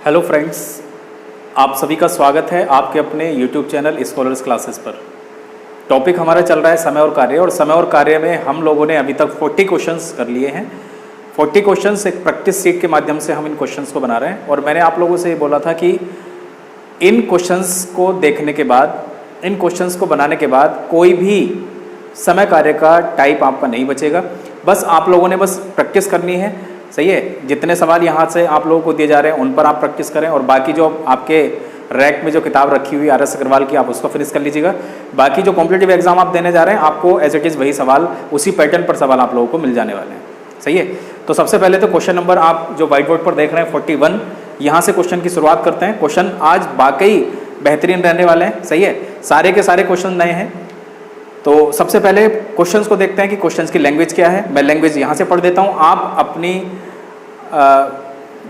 Hello friends, आप सभी का स्वागत है आपके अपने यूट्यूब चैनल स्कॉलर्स क्लासेस पर। टॉपिक हमारा चल रहा है समय और कार्य, और समय और कार्य में हम लोगों ने अभी तक 40 क्वेश्चंस कर लिए हैं। 40 क्वेश्चंस एक प्रैक्टिस सीट के माध्यम से हम इन क्वेश्चंस को बना रहे हैं। और मैंने आप लोगों से ये बोला था कि इन क्वेश्चंस को देखने के बाद, इन क्वेश्चंस को बनाने के बाद कोई भी समय कार्य का टाइप आपका नहीं बचेगा। बस आप लोगों ने बस प्रैक्टिस करनी है, सही है। जितने सवाल यहाँ से आप लोगों को दिए जा रहे हैं उन पर आप प्रैक्टिस करें, और बाकी जो आपके रैक में जो किताब रखी हुई RS अग्रवाल की, आप उसको फिनिश कर लीजिएगा। बाकी जो कॉम्पिटिटिव एग्जाम आप देने जा रहे हैं, आपको एज इट इज़ वही सवाल, उसी पैटर्न पर सवाल आप लोगों को मिल जाने वाले हैं, सही है। तो सबसे पहले तो क्वेश्चन नंबर आप जो व्हाइट बोर्ड पर देख रहे हैं 41, यहाँ से क्वेश्चन की शुरुआत करते हैं। क्वेश्चन आज वाकई बेहतरीन रहने वाले हैं, सही है। सारे के सारे क्वेश्चन नए हैं। तो सबसे पहले क्वेश्चंस को देखते हैं कि क्वेश्चंस की लैंग्वेज क्या है। मैं लैंग्वेज यहाँ से पढ़ देता हूँ, आप अपनी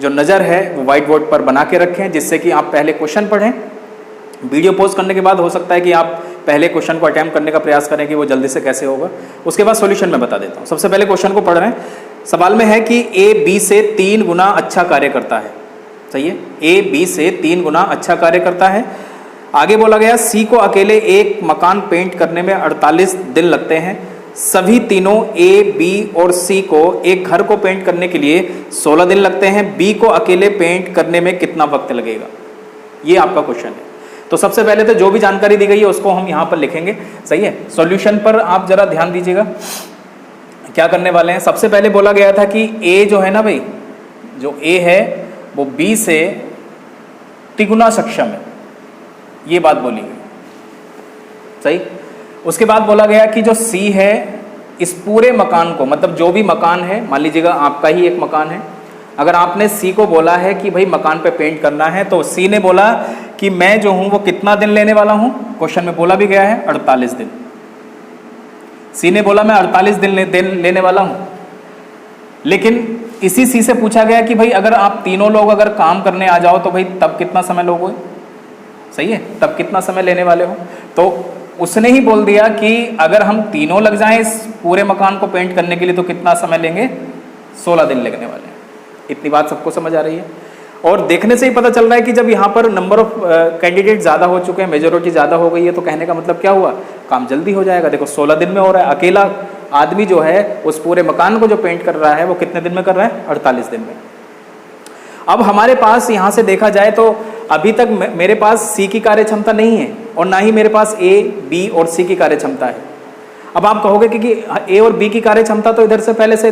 जो नज़र है वो व्हाइट बोर्ड पर बना के रखें, जिससे कि आप पहले क्वेश्चन पढ़ें। वीडियो पॉज करने के बाद हो सकता है कि आप पहले क्वेश्चन को अटैम्प्ट करने का प्रयास करें कि वो जल्दी से कैसे होगा, उसके बाद सॉल्यूशन मैं बता देता हूँ। सबसे पहले क्वेश्चन को पढ़ रहे हैं। सवाल में है कि ए बी से 3 गुना अच्छा कार्य करता है, सही है। ए बी से 3 गुना अच्छा कार्य करता है। आगे बोला गया सी को अकेले एक मकान पेंट करने में 48 दिन लगते हैं। सभी तीनों ए बी और सी को एक घर को पेंट करने के लिए 16 दिन लगते हैं। बी को अकेले पेंट करने में कितना वक्त लगेगा, ये आपका क्वेश्चन है। तो सबसे पहले तो जो भी जानकारी दी गई है उसको हम यहाँ पर लिखेंगे, सही है। सॉल्यूशन पर आप जरा ध्यान दीजिएगा, क्या करने वाले हैं। सबसे पहले बोला गया था कि ए जो है ना भाई, जो ए है वो बी से तिगुना सक्षम है, ये बात बोली गई, सही। उसके बाद बोला गया कि जो सी है इस पूरे मकान को, मतलब जो भी मकान है, मान लीजिएगा आपका ही एक मकान है, अगर आपने सी को बोला है कि भाई मकान पे पेंट करना है, तो सी ने बोला कि मैं जो हूं वो कितना दिन लेने वाला हूं। क्वेश्चन में बोला भी गया है 48 दिन। सी ने बोला मैं 48 दिन लेने वाला हूं। लेकिन इसी सी से पूछा गया कि भाई अगर आप तीनों लोग अगर काम करने आ जाओ तो भाई तब कितना समय लोगे, सही है, तब कितना समय लेने वाले हो। तो उसने ही बोल दिया कि अगर हम तीनों लग जाएं इस पूरे मकान को पेंट करने के लिए तो कितना समय लेंगे, 16 दिन लगने वाले हैं। इतनी बात सबको समझ आ रही है। और देखने से ही पता चल रहा है कि जब यहाँ पर नंबर ऑफ कैंडिडेट ज़्यादा हो चुके हैं, मेजोरिटी ज़्यादा हो गई है, तो कहने का मतलब क्या हुआ, काम जल्दी हो जाएगा। देखो 16 दिन में हो रहा है। अकेला आदमी जो है उस पूरे मकान को जो पेंट कर रहा है वो कितने दिन में कर रहा है, 48 दिन में। अब हमारे पास यहाँ से देखा जाए तो अभी तक मेरे पास सी की कार्य क्षमता नहीं है, और ना ही मेरे पास ए बी और सी की कार्य क्षमता है। अब आप कहोगे कि ए और बी की कार्य क्षमता तो इधर से पहले से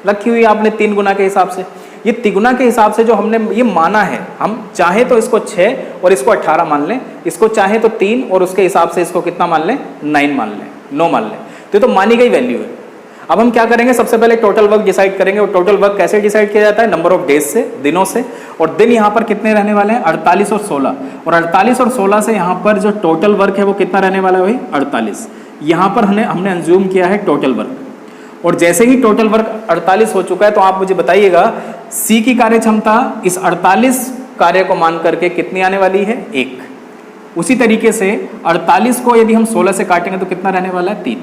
रखी हुई है आपने 3 गुना के हिसाब से। ये तिगुना के हिसाब से जो हमने ये माना है, हम चाहे तो इसको 6 और इसको 18 मान लें, इसको चाहे तो 3 और उसके हिसाब से इसको कितना मान लें, 9 मान लें, 9 मान लें। तो ये तो मानी गई वैल्यू है। अब हम क्या करेंगे, सबसे पहले टोटल वर्क डिसाइड करेंगे। और टोटल वर्क कैसे डिसाइड किया जाता है, नंबर ऑफ डेज से, दिनों से। और दिन यहाँ पर कितने रहने वाले हैं, 48 और 16। और 48 और 16 से यहाँ पर जो टोटल वर्क है वो कितना रहने वाला है भाई, 48। यहाँ पर हमने अंज्यूम किया है टोटल वर्क। और जैसे ही टोटल वर्क 48 हो चुका है तो आप मुझे बताइएगा सी की कार्य क्षमता इस 48 कार्य को मान करके कितनी आने वाली है, 1। उसी तरीके से 48 को यदि हम 16 से काटेंगे तो कितना रहने वाला है, 3।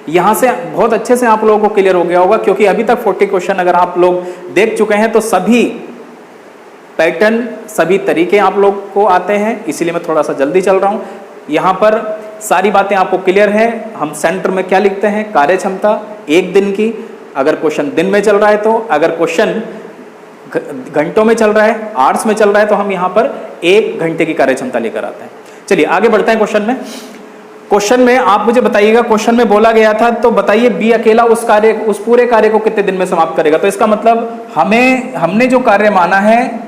यहाँ से बहुत अच्छे से आप लोगों को क्लियर हो गया होगा, क्योंकि अभी तक 40 क्वेश्चन अगर आप लोग देख चुके हैं तो सभी पैटर्न, सभी तरीके आप लोग को आते हैं, इसीलिए मैं थोड़ा सा जल्दी चल रहा हूँ। यहाँ पर सारी बातें आपको क्लियर हैं। हम सेंटर में क्या लिखते हैं, कार्य क्षमता 1 दिन की, अगर क्वेश्चन दिन में चल रहा है तो, अगर क्वेश्चन घंटों में चल रहा है, आवर्स में चल रहा है, तो हम यहाँ पर 1 घंटे की कार्य क्षमता लेकर आते हैं। चलिए आगे बढ़ते हैं क्वेश्चन में। क्वेश्चन में आप मुझे बताइएगा, क्वेश्चन में बोला गया था तो बताइए बी अकेला उस पूरे कार्य को कितने दिन में समाप्त करेगा। तो इसका मतलब हमने जो कार्य माना है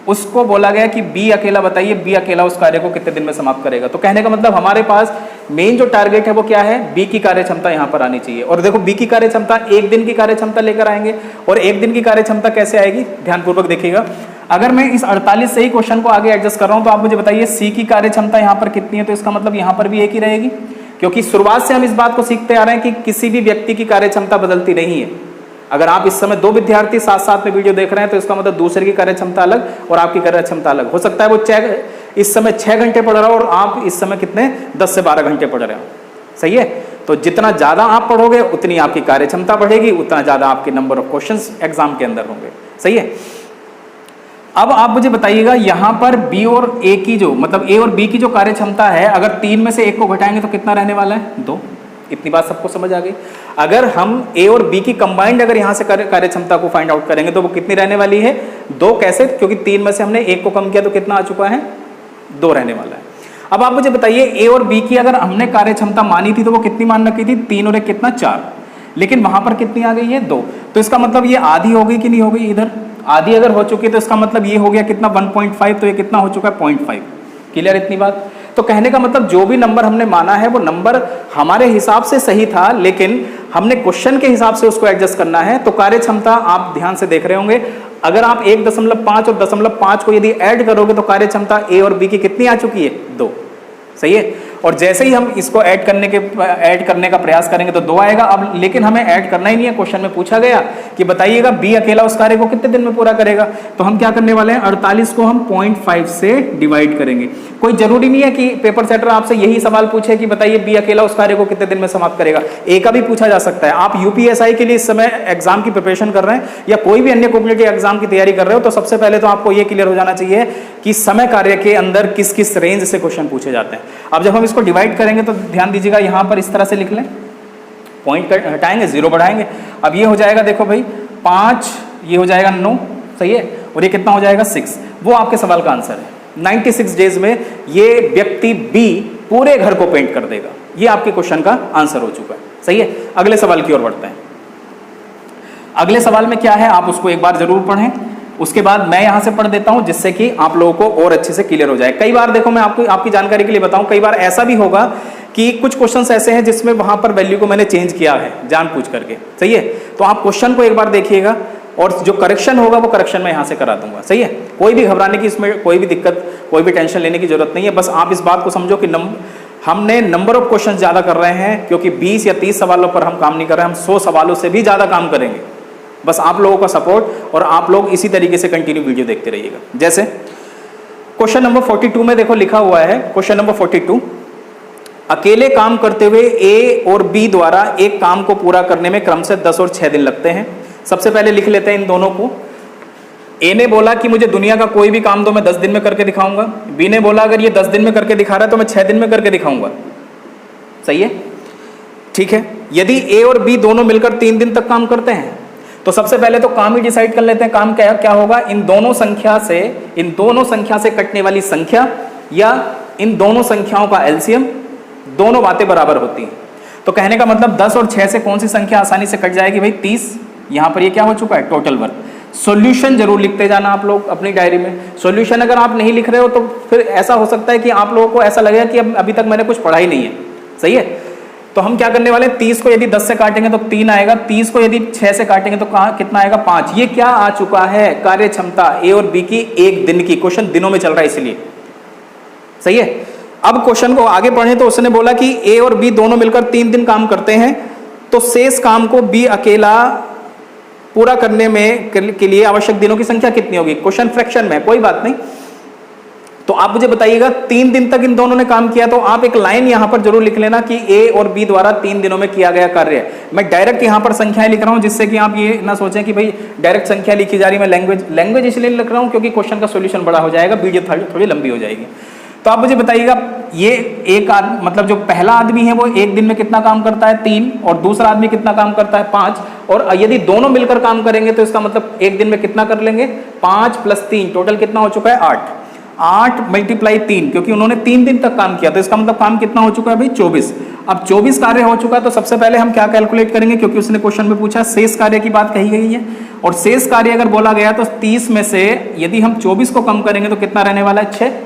उसको बोला गया कि बी अकेला, बताइए बी अकेला उस कार्य को कितने दिन में समाप्त करेगा। तो कहने का मतलब हमारे पास मेन जो टारगेट है वो क्या है, बी की कार्य क्षमता यहाँ पर आनी चाहिए। और देखो बी की कार्य क्षमता 1 दिन की कार्य क्षमता लेकर आएंगे। और 1 दिन की कार्य क्षमता कैसे आएगी, ध्यानपूर्वक देखिएगा। अगर मैं इस 48 से ही क्वेश्चन को आगे एडजस्ट कर रहा हूं तो आप मुझे बताइए सी की कार्य क्षमता यहाँ पर कितनी है। तो इसका मतलब यहाँ पर भी 1 ही रहेगी, क्योंकि शुरुआत से हम इस बात को सीखते आ रहे हैं कि किसी भी व्यक्ति की कार्य क्षमता बदलती नहीं है। अगर आप इस समय 2 विद्यार्थी साथ साथ में वीडियो देख रहे हैं तो इसका मतलब दूसरे की कार्य क्षमता अलग और आपकी कार्य क्षमता अलग हो सकता है। वो इस समय 6 घंटे पढ़ रहा हो और आप इस समय कितने 10 से 12 घंटे पढ़ रहे हो, सही है। तो जितना ज़्यादा आप पढ़ोगे उतनी आपकी कार्य क्षमता बढ़ेगी, उतना ज़्यादा आपके नंबर ऑफ क्वेश्चंस एग्जाम के अंदर होंगे, सही है। अब आप मुझे बताइएगा यहाँ पर बी और ए की जो मतलब ए और बी की जो कार्य क्षमता है, अगर 3 में से 1 को घटाएंगे तो कितना रहने वाला है? 2। इतनी बात सबको समझ आ गई। अगर हम ए और बी की कंबाइंड अगर यहाँ से कार्य क्षमता को फाइंड आउट करेंगे तो वो कितनी रहने वाली है? 2। कैसे? क्योंकि 3 में से हमने 1 को कम किया तो कितना आ चुका है? 2 रहने वाला है। अब आप मुझे बताइए ए और बी की अगर हमने कार्य क्षमता मानी थी तो वो कितनी मान रखी थी? 3 और 1 कितना? 4। लेकिन वहां पर कितनी आ गई है? 2। तो इसका मतलब ये आधी हो गई कि नहीं हो गई? इधर आधी अगर हो चुकी है तो इसका मतलब ये हो गया कितना? 1.5। तो ये कितना हो चुका है? 0.5। क्लियर इतनी बात? तो कहने का मतलब जो भी नंबर हमने माना है वो नंबर हमारे हिसाब से सही था, लेकिन हमने क्वेश्चन के हिसाब से उसको एडजस्ट करना है। तो कार्य क्षमता आप ध्यान से देख रहे होंगे, अगर आप 1.5 और 0.5 को यदि ऐड करोगे तो कार्य क्षमता ए और बी की कितनी आ चुकी है? 2। सही है। और जैसे ही हम इसको ऐड करने का प्रयास करेंगे तो 2 आएगा। अब लेकिन हमें ऐड करना ही नहीं है। क्वेश्चन में पूछा गया कि बताइएगा बी अकेला उस कार्य को कितने दिन में पूरा करेगा, तो हम क्या करने वाले हैं? 48 को हम 0.5 से डिवाइड करेंगे। कोई जरूरी नहीं है कि पेपर सेटर आपसे यही सवाल पूछे कि बताइए बी अकेला उस कार्य को कितने दिन में समाप्त करेगा। ए का भी पूछा जा सकता है। आप यूपीएसआई के लिए इस समय एग्जाम की प्रिपरेशन कर रहे हैं या कोई भी अन्य कॉम्पिटिटिव एग्जाम की तैयारी कर रहे हो, तो सबसे पहले तो आपको ये क्लियर हो जाना चाहिए कि समय कार्य के अंदर किस किस रेंज से क्वेश्चन पूछे जाते हैं। अब जब हम इसको डिवाइड करेंगे तो ध्यान दीजिएगा, यहां पर इस तरह से लिख लें, पॉइंट हटाएंगे, 0 बढ़ाएंगे। अब ये हो जाएगा, देखो भाई 5, ये हो जाएगा 9। सही है। और ये कितना हो जाएगा? 6। वो आपके सवाल का आंसर है। 96 डेज में ये व्यक्ति बी पूरे घर को पेंट कर देगा। ये आपके क्वेश्चन का आंसर हो चुका है। सही है। अगले सवाल की ओर बढ़ते हैं। अगले सवाल में क्या है आप उसको एक बार जरूर पढ़ें, उसके बाद मैं यहां से पढ़ देता हूं जिससे कि आप लोगों को और अच्छे से क्लियर हो जाए। कई बार देखो, मैं आपको आपकी जानकारी के लिए बताऊं, कई बार ऐसा भी होगा कि कुछ क्वेश्चंस ऐसे हैं जिसमें वहां पर वैल्यू को मैंने चेंज किया है जानबूझ करके। सही है। तो आप क्वेश्चन को एक बार देखिएगा और जो करेक्शन होगा वो करेक्शन मैं यहां से करा दूंगा। सही है। कोई भी घबराने की इसमें कोई भी दिक्कत, कोई भी टेंशन लेने की जरूरत नहीं है। बस आप इस बात को समझो कि हमने नंबर ऑफ क्वेश्चन ज्यादा कर रहे हैं, क्योंकि 20 या 30 सवालों पर हम काम नहीं कर रहे हैं, हम 100 सवालों से भी ज्यादा काम करेंगे। बस आप लोगों का सपोर्ट और आप लोग इसी तरीके से कंटिन्यू वीडियो देखते रहिएगा। जैसे क्वेश्चन नंबर 42 में देखो लिखा हुआ है, क्वेश्चन नंबर 42, अकेले काम करते हुए ए और बी द्वारा एक काम को पूरा करने में क्रमशः 10 और 6 दिन लगते हैं। सबसे पहले लिख लेते हैं इन दोनों को। ए ने बोला कि मुझे दुनिया का कोई भी काम दो, मैं 10 दिन में करके दिखाऊंगा। बी ने बोला अगर ये 10 दिन में करके दिखा रहा है तो मैं 6 दिन में करके दिखाऊंगा। सही है। ठीक है। यदि ए और बी दोनों मिलकर 3 दिन तक काम करते हैं तो सबसे पहले तो काम ही डिसाइड कर लेते हैं। काम क्या होगा? इन दोनों संख्या से कटने वाली संख्या या इन दोनों संख्याओं का एलसीएम, दोनों बातें बराबर होती हैं। तो कहने का मतलब 10 और 6 से कौन सी संख्या आसानी से कट जाएगी भाई? 30। यहां पर ये क्या हो चुका है? Total work. सॉल्यूशन जरूर लिखते जाना आप लोग अपनी डायरी में। सॉल्यूशन अगर आप नहीं लिख रहे हो तो फिर ऐसा हो सकता है कि आप लोगों को ऐसा लगेगा कि अभी तक मैंने कुछ पढ़ा ही नहीं है। सही है। तो हम क्या करने वाले? 30 को यदि 10 से काटेंगे तो 3 आएगा, 30 को यदि 6 से काटेंगे तो कितना आएगा? 5। ये क्या आ चुका है? कार्य क्षमता ए और बी की एक दिन की। क्वेश्चन दिनों में चल रहा है इसलिए। सही है। अब क्वेश्चन को आगे पढ़ें तो उसने बोला कि ए और बी दोनों मिलकर 3 दिन काम करते हैं, तो शेष काम को बी अकेला पूरा करने में के लिए आवश्यक दिनों की संख्या कितनी होगी? क्वेश्चन फ्रैक्शन में, कोई बात नहीं। तो आप मुझे बताइएगा 3 दिन तक इन दोनों ने काम किया, तो आप एक लाइन यहां पर जरूर लिख लेना कि ए और बी द्वारा 3 दिनों में किया गया कार्य। मैं डायरेक्ट यहां पर संख्याएं लिख रहा हूं जिससे कि आप ये ना सोचें कि भाई डायरेक्ट संख्या लिखी जा रही है। मैं लैंग्वेज इसलिए लिख रहा हूं क्योंकि क्वेश्चन का सोल्यूशन बड़ा हो जाएगा, वीडियो थोड़ी लंबी हो जाएगी। तो आप मुझे बताइएगा ये एक मतलब जो पहला आदमी है वो एक दिन में कितना काम करता है? 3। और दूसरा आदमी कितना काम करता है? 5। और यदि दोनों मिलकर काम करेंगे तो इसका मतलब एक दिन में कितना कर लेंगे? 5 + 3 टोटल कितना हो चुका है? 8। 8 × 3, क्योंकि उन्होंने 3 दिन तक काम किया तो इसका मतलब काम कितना हो चुका है भाई? 24। अब 24 कार्य हो चुका है तो सबसे पहले हम क्या कैलकुलेट करेंगे, क्योंकि उसने क्वेश्चन में पूछा शेष कार्य की बात कही गई है, और शेष कार्य अगर बोला गया तो 30 में से यदि हम 24 को कम करेंगे तो कितना रहने वाला है? 6।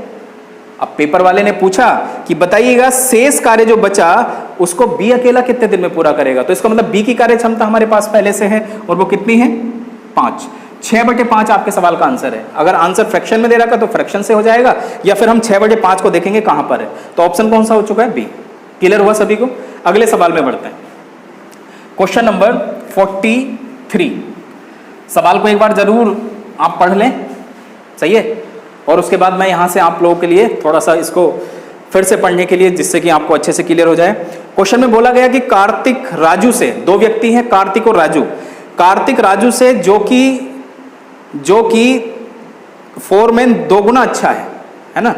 अब पेपर वाले ने पूछा कि बताइएगा शेष कार्य जो बचा उसको बी अकेला कितने दिन में पूरा करेगा, तो इसका मतलब बी की कार्य क्षमता हमारे पास पहले से है और वो कितनी है? 5। 6/5 आपके सवाल का आंसर है। अगर आंसर फ्रैक्शन में दे रखा तो फ्रैक्शन से हो जाएगा, या फिर हम 6/5 को देखेंगे कहां पर है। तो ऑप्शन कौन सा हो चुका है? बी। क्लियर हुआ सभी को? अगले सवाल में बढ़ते हैं। Question number 43। सवाल को एक बार जरूर आप पढ़ लें। सही है। और उसके बाद मैं यहां से आप लोगों के लिए थोड़ा सा इसको फिर से पढ़ने के लिए, जिससे कि आपको अच्छे से क्लियर हो जाए। क्वेश्चन में बोला गया कि कार्तिक राजू से, 2 व्यक्ति हैं कार्तिक और राजू, कार्तिक राजू से जो कि 4 में 2 गुना अच्छा है ना,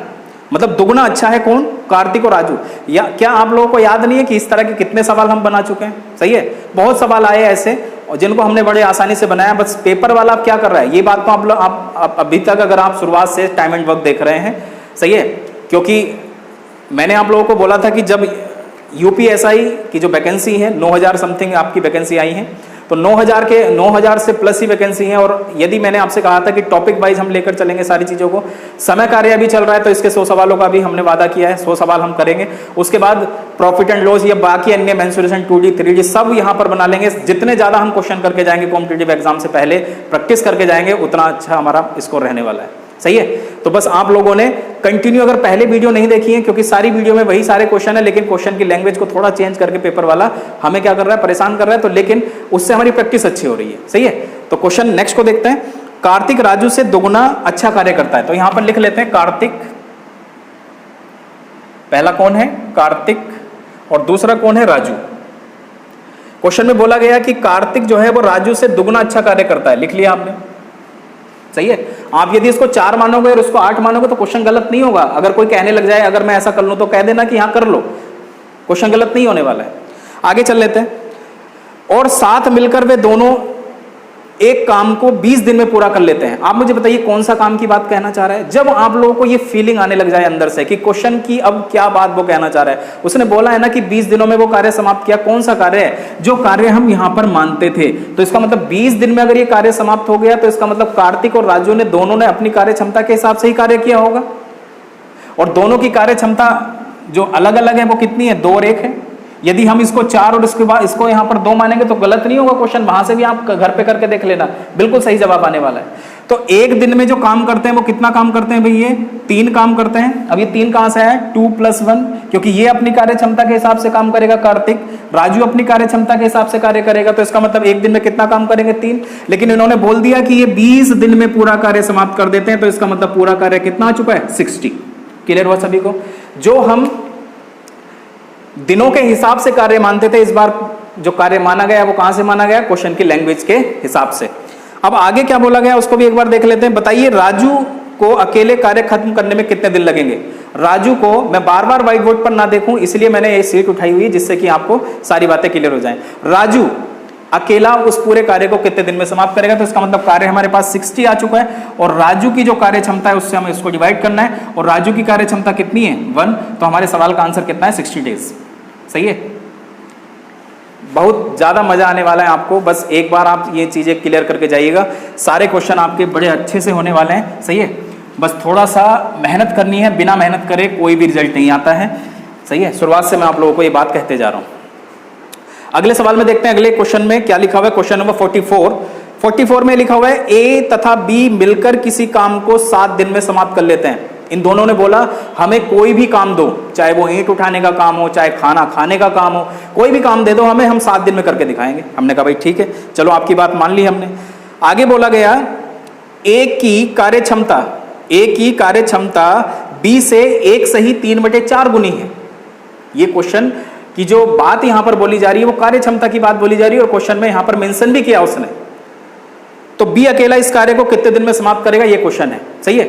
मतलब दुगना अच्छा है कौन, कार्तिक और राजू। या क्या आप लोगों को याद नहीं है कि इस तरह के कितने सवाल हम बना चुके हैं? सही है, बहुत सवाल आए ऐसे और जिनको हमने बड़े आसानी से बनाया। बस पेपर वाला अब क्या कर रहा है, ये बात तो आप लोग आप अभी तक अगर आप शुरुआत से टाइम एंड वर्क देख रहे हैं, सही है, क्योंकि मैंने आप लोगों को बोला था कि जब यूपीएसआई की जो वैकेंसी है 9000 समथिंग आपकी वैकेंसी आई है, तो 9000 से प्लस ही वैकेंसी है। और यदि मैंने आपसे कहा था कि टॉपिक वाइज हम लेकर चलेंगे सारी चीज़ों को, समय कार्य अभी चल रहा है तो इसके 100 सवालों का भी हमने वादा किया है, 100 सवाल हम करेंगे। उसके बाद प्रॉफिट एंड लॉस या बाकी अन्य मेंसुरेशन 2D 3D सब यहाँ पर बना लेंगे। जितने ज़्यादा हम क्वेश्चन करके जाएंगे कॉम्पिटिटिव एग्जाम से पहले प्रैक्टिस करके जाएंगे, उतना अच्छा हमारा स्कोर रहने वाला है। सही है, तो बस आप लोगों ने कंटिन्यू, अगर पहले वीडियो नहीं देखी है, क्योंकि सारी वीडियो में वही सारे क्वेश्चन है, लेकिन क्वेश्चन की लैंग्वेज को थोड़ा चेंज करके पेपर वाला हमें क्या कर रहा है, परेशान कर रहा है, तो लेकिन उससे हमारी प्रैक्टिस अच्छी हो रही है। सही है, तो क्वेश्चन नेक्स्ट को देखते हैं। कार्तिक राजू से दोगुना अच्छा कार्य करता है, तो यहां पर लिख लेते हैं कार्तिक, पहला कौन है, कार्तिक, और दूसरा कौन है, राजू। क्वेश्चन में बोला गया कि कार्तिक जो है वो राजू से दुगुना अच्छा कार्य करता है, लिख लिया आपने। सही है, आप यदि इसको 4 मानोगे और उसको 8 मानोगे तो क्वेश्चन गलत नहीं होगा। अगर कोई कहने लग जाए अगर मैं ऐसा कर लूं तो कह देना कि हाँ कर लो, क्वेश्चन गलत नहीं होने वाला है। आगे चल लेते हैं। और साथ मिलकर वे दोनों एक काम को 20 दिन में पूरा कर लेते हैं। आप मुझे बताइए कौन सा काम की बात कहना चाह रहा है। जब आप लोगों को ये फीलिंग आने लग जाए अंदर से कि क्वेश्चन की अब क्या बात वो कहना चाह रहा है, उसने बोला है ना कि 20 दिनों में वो कार्य समाप्त किया, कौन सा कार्य है, जो कार्य हम यहां पर मानते थे। तो इसका मतलब 20 दिन में अगर ये कार्य समाप्त हो गया तो इसका मतलब कार्तिक और राजू ने दोनों ने अपनी कार्य क्षमता के हिसाब से ही कार्य किया होगा। और दोनों की कार्य क्षमता जो अलग अलग है वो कितनी है, 2 और 1 है। यदि हम इसको 4 और इसके बाद इसको यहां पर 2 मानेंगे तो गलत नहीं होगा क्वेश्चन, वहां से भी आप घर पे करके देख लेना, बिल्कुल सही जवाब आने वाला है। तो एक दिन में जो काम करते हैं वो कितना काम करते हैं भाई, ये 3 काम करते हैं। अब ये 3 कहां से है, 2 + 1, क्योंकि ये अपनी कार्य क्षमता के हिसाब से काम करेगा कार्तिक, राजू अपनी कार्य क्षमता के हिसाब से कार्य करेगा। तो इसका मतलब एक दिन में कितना काम करेंगे, 3। लेकिन इन्होंने बोल दिया कि ये 20 दिन में पूरा कार्य समाप्त कर देते हैं, तो इसका मतलब पूरा कार्य कितना आ चुका है, 60। क्लियर हुआ सभी को। जो हम दिनों के हिसाब से कार्य मानते थे, इस बार जो कार्य माना गया वो कहां से माना गया, क्वेश्चन की लैंग्वेज के हिसाब से। अब आगे क्या बोला गया उसको भी एक बार देख लेते हैं। बताइए राजू को अकेले कार्य खत्म करने में कितने दिन लगेंगे। राजू को मैं बार बार व्हाइट बोर्ड पर ना देखूं इसलिए मैंने ये सीट उठाई हुई है जिससे कि आपको सारी बातें क्लियर हो जाएं। राजू अकेला उस पूरे कार्य को कितने दिन में समाप्त करेगा, तो इसका मतलब कार्य हमारे पास 60 आ चुका है और राजू की जो कार्य क्षमता है उससे हमें इसको डिवाइड करना है और राजू की कार्य क्षमता कितनी है, 1। तो हमारे सवाल का आंसर कितना है, 60 डेज। सही है, बहुत ज्यादा मजा आने वाला है आपको। बस एक बार आप ये चीजें क्लियर करके जाइएगा, सारे क्वेश्चन आपके बड़े अच्छे से होने वाले हैं। सही है, बस थोड़ा सा मेहनत करनी है, बिना मेहनत करे कोई भी रिजल्ट नहीं आता है। सही है, शुरुआत से मैं आप लोगों को ये बात कहते जा रहा हूं। अगले सवाल में देखते हैं, अगले क्वेश्चन में क्या लिखा हुआ है। क्वेश्चन नंबर 44 में लिखा हुआ है ए तथा बी मिलकर किसी काम को 7 दिन में समाप्त कर लेते हैं। इन दोनों ने बोला हमें कोई भी काम दो, चाहे वो ईंट उठाने का काम हो, चाहे खाना खाने का काम हो, कोई भी काम दे दो हमें, हम 7 दिन में करके दिखाएंगे। हमने कहा भाई ठीक है, चलो आपकी बात मान ली हमने। आगे बोला गया ए की कार्य क्षमता बी से 1 सही 3/4 गुनी है। ये क्वेश्चन की जो बात यहां पर बोली जा रही है वो कार्य क्षमता की बात बोली जा रही है और क्वेश्चन में यहां पर मेंशन भी किया उसने। तो बी अकेला इस कार्य को कितने दिन में समाप्त करेगा, ये क्वेश्चन है। सही है,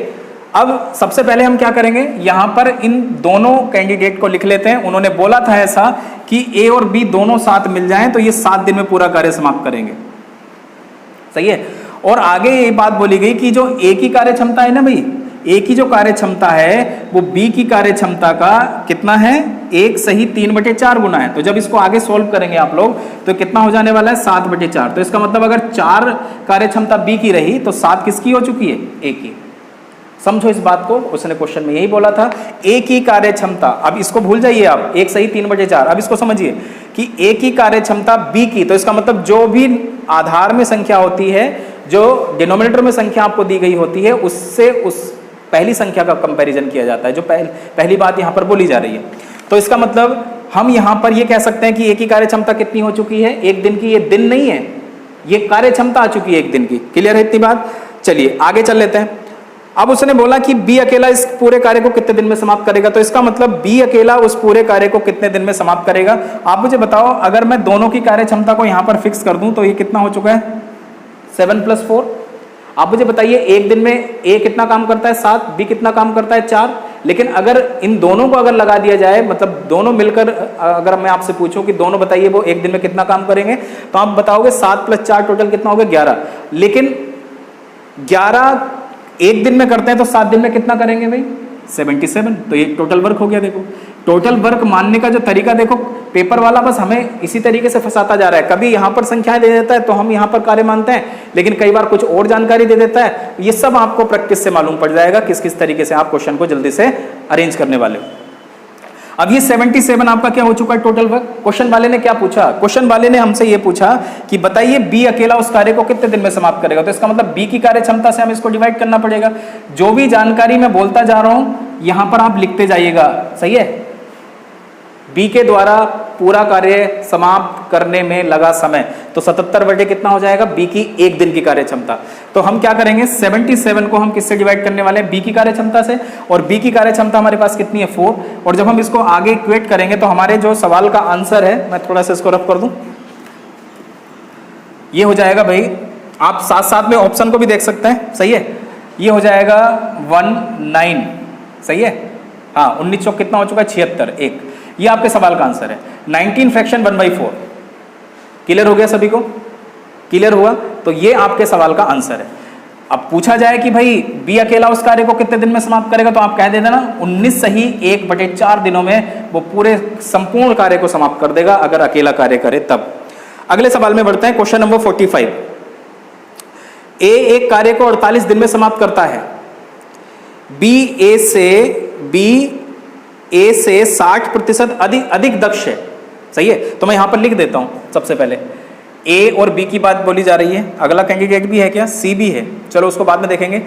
अब सबसे पहले हम क्या करेंगे, यहां पर इन दोनों कैंडिडेट को लिख लेते हैं। उन्होंने बोला था ऐसा कि ए और बी दोनों साथ मिल जाएं तो ये 7 दिन में पूरा कार्य समाप्त करेंगे। सही है, और आगे ये बात बोली गई कि जो ए की कार्य क्षमता है ना भाई, ए की जो कार्य क्षमता है वो बी की कार्य क्षमता का कितना है, 1 सही 3/4 गुना है। तो जब इसको आगे सोल्व करेंगे आप लोग तो कितना हो जाने वाला है, 7/4। तो इसका मतलब अगर 4 कार्य क्षमता बी की रही तो 7 किसकी हो चुकी है, ए की। समझो इस बात को, उसने क्वेश्चन में यही बोला था ए की कार्य क्षमता। अब इसको भूल जाइए आप, 1 सही 3/4। अब इसको समझिए कि ए की कार्य क्षमता बी की, तो इसका मतलब जो भी आधार में संख्या होती है, जो डिनोमिनेटर में संख्या आपको दी गई होती है, उससे उस पहली संख्या का कंपैरिजन किया जाता है, जो पहली बात यहां पर बोली जा रही है। तो इसका मतलब हम यहां पर ये कह सकते हैं कि ए की कार्य क्षमता कितनी हो चुकी है, 1 दिन की। ये दिन नहीं है, ये कार्य क्षमता आ चुकी है 1 दिन की। क्लियर है इतनी बात। चलिए आगे चल लेते हैं। अब उसने बोला कि बी अकेला इस पूरे कार्य को कितने दिन में समाप्त करेगा, तो इसका मतलब बी अकेला उस पूरे कार्य को कितने दिन में समाप्त करेगा। आप मुझे बताओ, अगर मैं दोनों की कार्य क्षमता को यहां पर फिक्स कर दूं तो ये कितना हो चुका है, 7 + 4। आप मुझे बताइए एक दिन में ए कितना काम करता है 7, बी कितना काम करता है 4। लेकिन अगर इन दोनों को अगर लगा दिया जाए, मतलब दोनों मिलकर अगर मैं आपसे पूछूं कि दोनों बताइए वो एक दिन में कितना काम करेंगे, तो आप बताओगे 7 + 4 टोटल कितना होगा 11। लेकिन 11 एक दिन में करते हैं तो 7 दिन में कितना करेंगे भाई 77। तो ये टोटल वर्क हो गया। देखो टोटल वर्क मानने का जो तरीका देखो, पेपर वाला बस हमें इसी तरीके से फंसाता जा रहा है। कभी यहाँ पर संख्याएं दे देता है तो हम यहाँ पर कार्य मानते हैं, लेकिन कई बार कुछ और जानकारी दे देता है। ये सब आपको प्रैक्टिस से मालूम पड़ जाएगा किस किस तरीके से आप क्वेश्चन को जल्दी से अरेंज करने वाले हो। अब ये 77 आपका क्या हो चुका है टोटल वर्क। क्वेश्चन वाले ने क्या पूछा, क्वेश्चन वाले ने हमसे ये पूछा कि बताइए बी अकेला उस कार्य को कितने दिन में समाप्त करेगा। तो इसका मतलब बी की कार्य क्षमता से हम इसको डिवाइड करना पड़ेगा। जो भी जानकारी मैं बोलता जा रहा हूं यहां पर आप लिखते जाइएगा, सही है। बी के द्वारा पूरा कार्य समाप्त करने में लगा समय, तो 77 बटे कितना हो जाएगा बी की एक दिन की कार्य क्षमता। तो हम क्या करेंगे 77 को हम किससे डिवाइड करने वाले हैं, बी की कार्य क्षमता से। और बी की कार्य क्षमता हमारे पास कितनी है 4। और जब हम इसको आगे इक्वेट करेंगे तो हमारे जो सवाल का आंसर है, मैं थोड़ा सा इसको रफ कर दूं, ये हो जाएगा भाई, आप साथ साथ में ऑप्शन को भी देख सकते हैं, सही है। ये हो जाएगा 19, सही है। हाँ 19 चौक कितना हो चुका है 76, एक। ये आपके सवाल का आंसर है 19 फ्रैक्शन 1/4। क्लियर हो गया सभी को, क्लियर हुआ। तो ये आपके सवाल का आंसर है। अब पूछा जाए कि भाई बी अकेला उस कार्य को कितने दिन में समाप्त करेगा, तो आप कह देना 19 सही 1/4 दिनों में वो पूरे संपूर्ण कार्य को समाप्त कर देगा अगर अकेला कार्य करे तब। अगले सवाल में बढ़ते हैं, क्वेश्चन नंबर 45। ए एक कार्य को 48 दिन में समाप्त करता है, बी ए से 60% अधिक दक्ष है, सही है। तो मैं यहां पर लिख देता हूं, सबसे पहले ए और बी की बात बोली जा रही है। अगला कैंडिडेट भी है क्या, सी भी है, चलो उसको बाद में देखेंगे।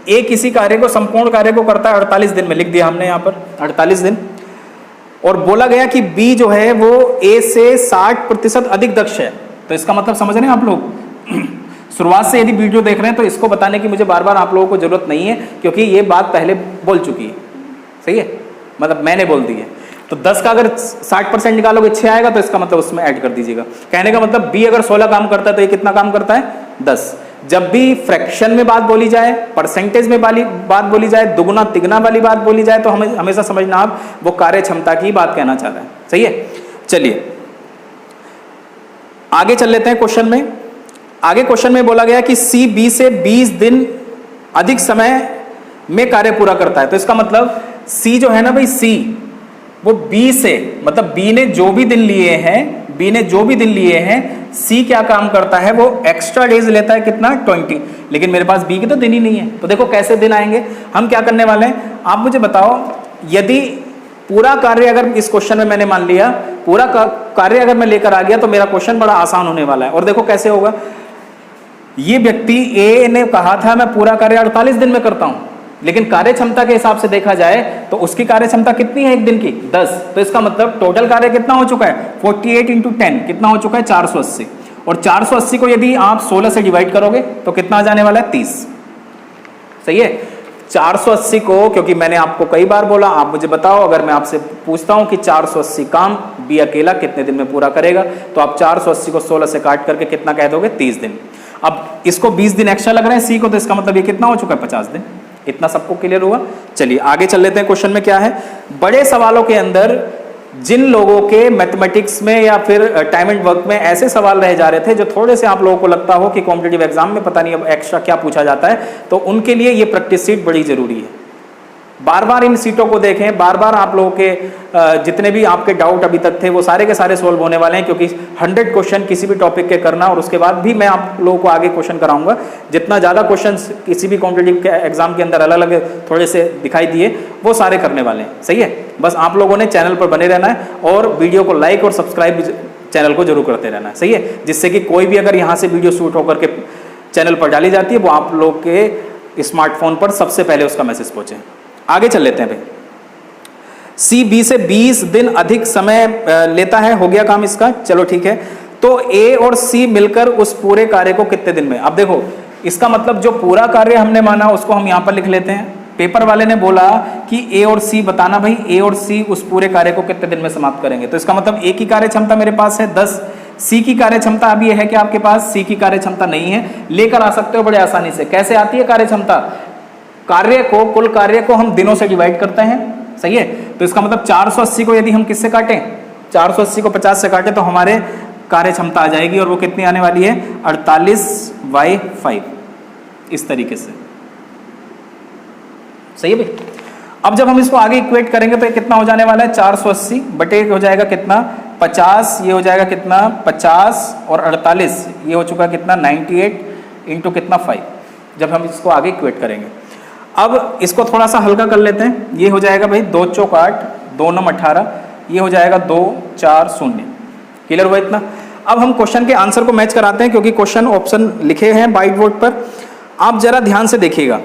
ए किसी कार्य को, संपूर्ण कार्य को करता है 48 दिन में, लिख दिया हमने यहां पर 48 दिन। और बोला गया कि बी जो है वो ए से 60% अधिक दक्ष है। तो इसका मतलब समझ रहे हैं आप लोग शुरुआत से यदि वीडियो देख रहे हैं तो इसको बताने की मुझे बार बार आप लोगों को जरूरत नहीं है, क्योंकि ये बात पहले बोल चुकी है, सही है, मतलब मैंने बोल दी है। तो 10 का अगर 60% निकालोगे 6 आएगा, तो इसका मतलब उसमें ऐड कर दीजिएगा। कहने का मतलब बी अगर 16 काम करता है तो ये कितना काम करता है 10। जब भी फ्रैक्शन में बात बोली जाए, परसेंटेज में बात बोली जाए, दुगुना तिगुना वाली बात बोली जाए, तो हमें हमेशा समझना आप वो कार्य क्षमता की बात कहना चाह रहा है, सही है। चलिए आगे चल लेते हैं क्वेश्चन में। आगे क्वेश्चन में बोला गया कि सी बी से 20 दिन अधिक समय में कार्य पूरा करता है। तो इसका मतलब सी जो है ना भाई, सी वो बी से, मतलब बी ने जो भी दिन लिए हैं, सी क्या काम करता है, वो एक्स्ट्रा डेज लेता है, कितना 20। लेकिन मेरे पास बी के तो दिन ही नहीं है, तो देखो कैसे दिन आएंगे। हम क्या करने वाले हैं, आप मुझे बताओ, यदि पूरा कार्य अगर इस क्वेश्चन में मैंने मान लिया, पूरा कार्य अगर मैं लेकर आ गया, तो मेरा क्वेश्चन बड़ा आसान होने वाला है। और देखो कैसे होगा, ये व्यक्ति ए ने कहा था मैं पूरा कार्य 48 दिन में करता हूं, लेकिन कार्य क्षमता के हिसाब से देखा जाए तो उसकी कार्य क्षमता कितनी है एक दिन की 10। तो इसका मतलब टोटल कार्य कितना हो चुका है 48 × 10 कितना हो चुका है 480। और 480 को यदि आप 16 से डिवाइड करोगे तो कितना आ जाने वाला है 30, सही है। 480 को, क्योंकि मैंने आपको कई बार बोला, आप मुझे बताओ, अगर मैं आपसे पूछता हूं कि 480 काम बी अकेला कितने दिन में पूरा करेगा, तो आप 480 को 16 से काट करके कितना कह दोगे 30 दिन। अब इसको 20 दिन एक्स्ट्रा लग रहे हैं सी को, तो इसका मतलब ये कितना हो चुका है 50 दिन। इतना सबको क्लियर हुआ। चलिए आगे चल लेते हैं। क्वेश्चन में क्या है, बड़े सवालों के अंदर जिन लोगों के मैथमेटिक्स में या फिर टाइम एंड वर्क में ऐसे सवाल रह जा रहे थे जो थोड़े से आप लोगों को लगता हो कि कॉम्पिटिटिव एग्जाम में पता नहीं अब एक्स्ट्रा क्या पूछा जाता है, तो उनके लिए ये प्रैक्टिस सीट बड़ी जरूरी है। बार बार इन सीटों को देखें, बार बार आप लोगों के जितने भी आपके डाउट अभी तक थे वो सारे के सारे सोल्व होने वाले हैं, क्योंकि 100 क्वेश्चन किसी भी टॉपिक के करना, और उसके बाद भी मैं आप लोगों को आगे क्वेश्चन कराऊंगा। जितना ज़्यादा क्वेश्चन किसी भी कॉम्पिटिटिव एग्जाम के अंदर अलग अलग थोड़े से दिखाई दिए, वो सारे करने वाले हैं, सही है। बस आप लोगों ने चैनल पर बने रहना है और वीडियो को लाइक और सब्सक्राइब चैनल को जरूर करते रहना है, सही है, जिससे कि कोई भी अगर यहाँ से वीडियो शूट होकर के चैनल पर डाली जाती है वो आप लोग के स्मार्टफोन पर सबसे पहले उसका मैसेज पहुँचे। आगे चल लेते हैं भाई। सी बी से 20 दिन अधिक समय लेता है, हो गया काम इसका, चलो ठीक है। तो ए और सी मिलकर उस पूरे कार्य को कितने दिन में, अब देखो इसका मतलब जो पूरा कार्य हमने माना उसको हम यहां पर लिख लेते हैं। पेपर वाले ने बोला कि ए और सी बताना भाई, ए और सी उस पूरे कार्य को कितने दिन में समाप्त करेंगे। तो इसका मतलब ए की कार्य क्षमता मेरे पास है 10, सी की कार्य क्षमता अब ये है कि आपके पास सी की कार्य क्षमता नहीं है, लेकर आ सकते हो बड़े आसानी से। कैसे आती है कार्य क्षमता? कार्य को, कुल कार्य को हम दिनों से डिवाइड करते हैं, सही है। तो इसका मतलब 480 को यदि हम किससे काटें, 480 को 50 से काटें तो हमारे कार्य क्षमता आ जाएगी, और वो कितनी आने वाली है, 48/5, इस तरीके से, सही है भाई। अब जब हम इसको आगे इक्वेट करेंगे तो ये कितना हो जाने वाला है, 480 बटे हो जाएगा कितना, 50, ये हो जाएगा कितना 50, और 48 ये हो चुका कितना 98 इंटू कितना 5, जब हम इसको आगे इक्वेट करेंगे। अब इसको थोड़ा सा हल्का कर लेते हैं, ये हो जाएगा भाई 2 चौक 8, 2 9 18, ये हो जाएगा 2 4 0। क्लियर हुआ इतना? अब हम क्वेश्चन के आंसर को मैच कराते हैं, क्योंकि क्वेश्चन ऑप्शन लिखे हैं व्हाइट बोर्ड पर, आप जरा ध्यान से देखिएगा।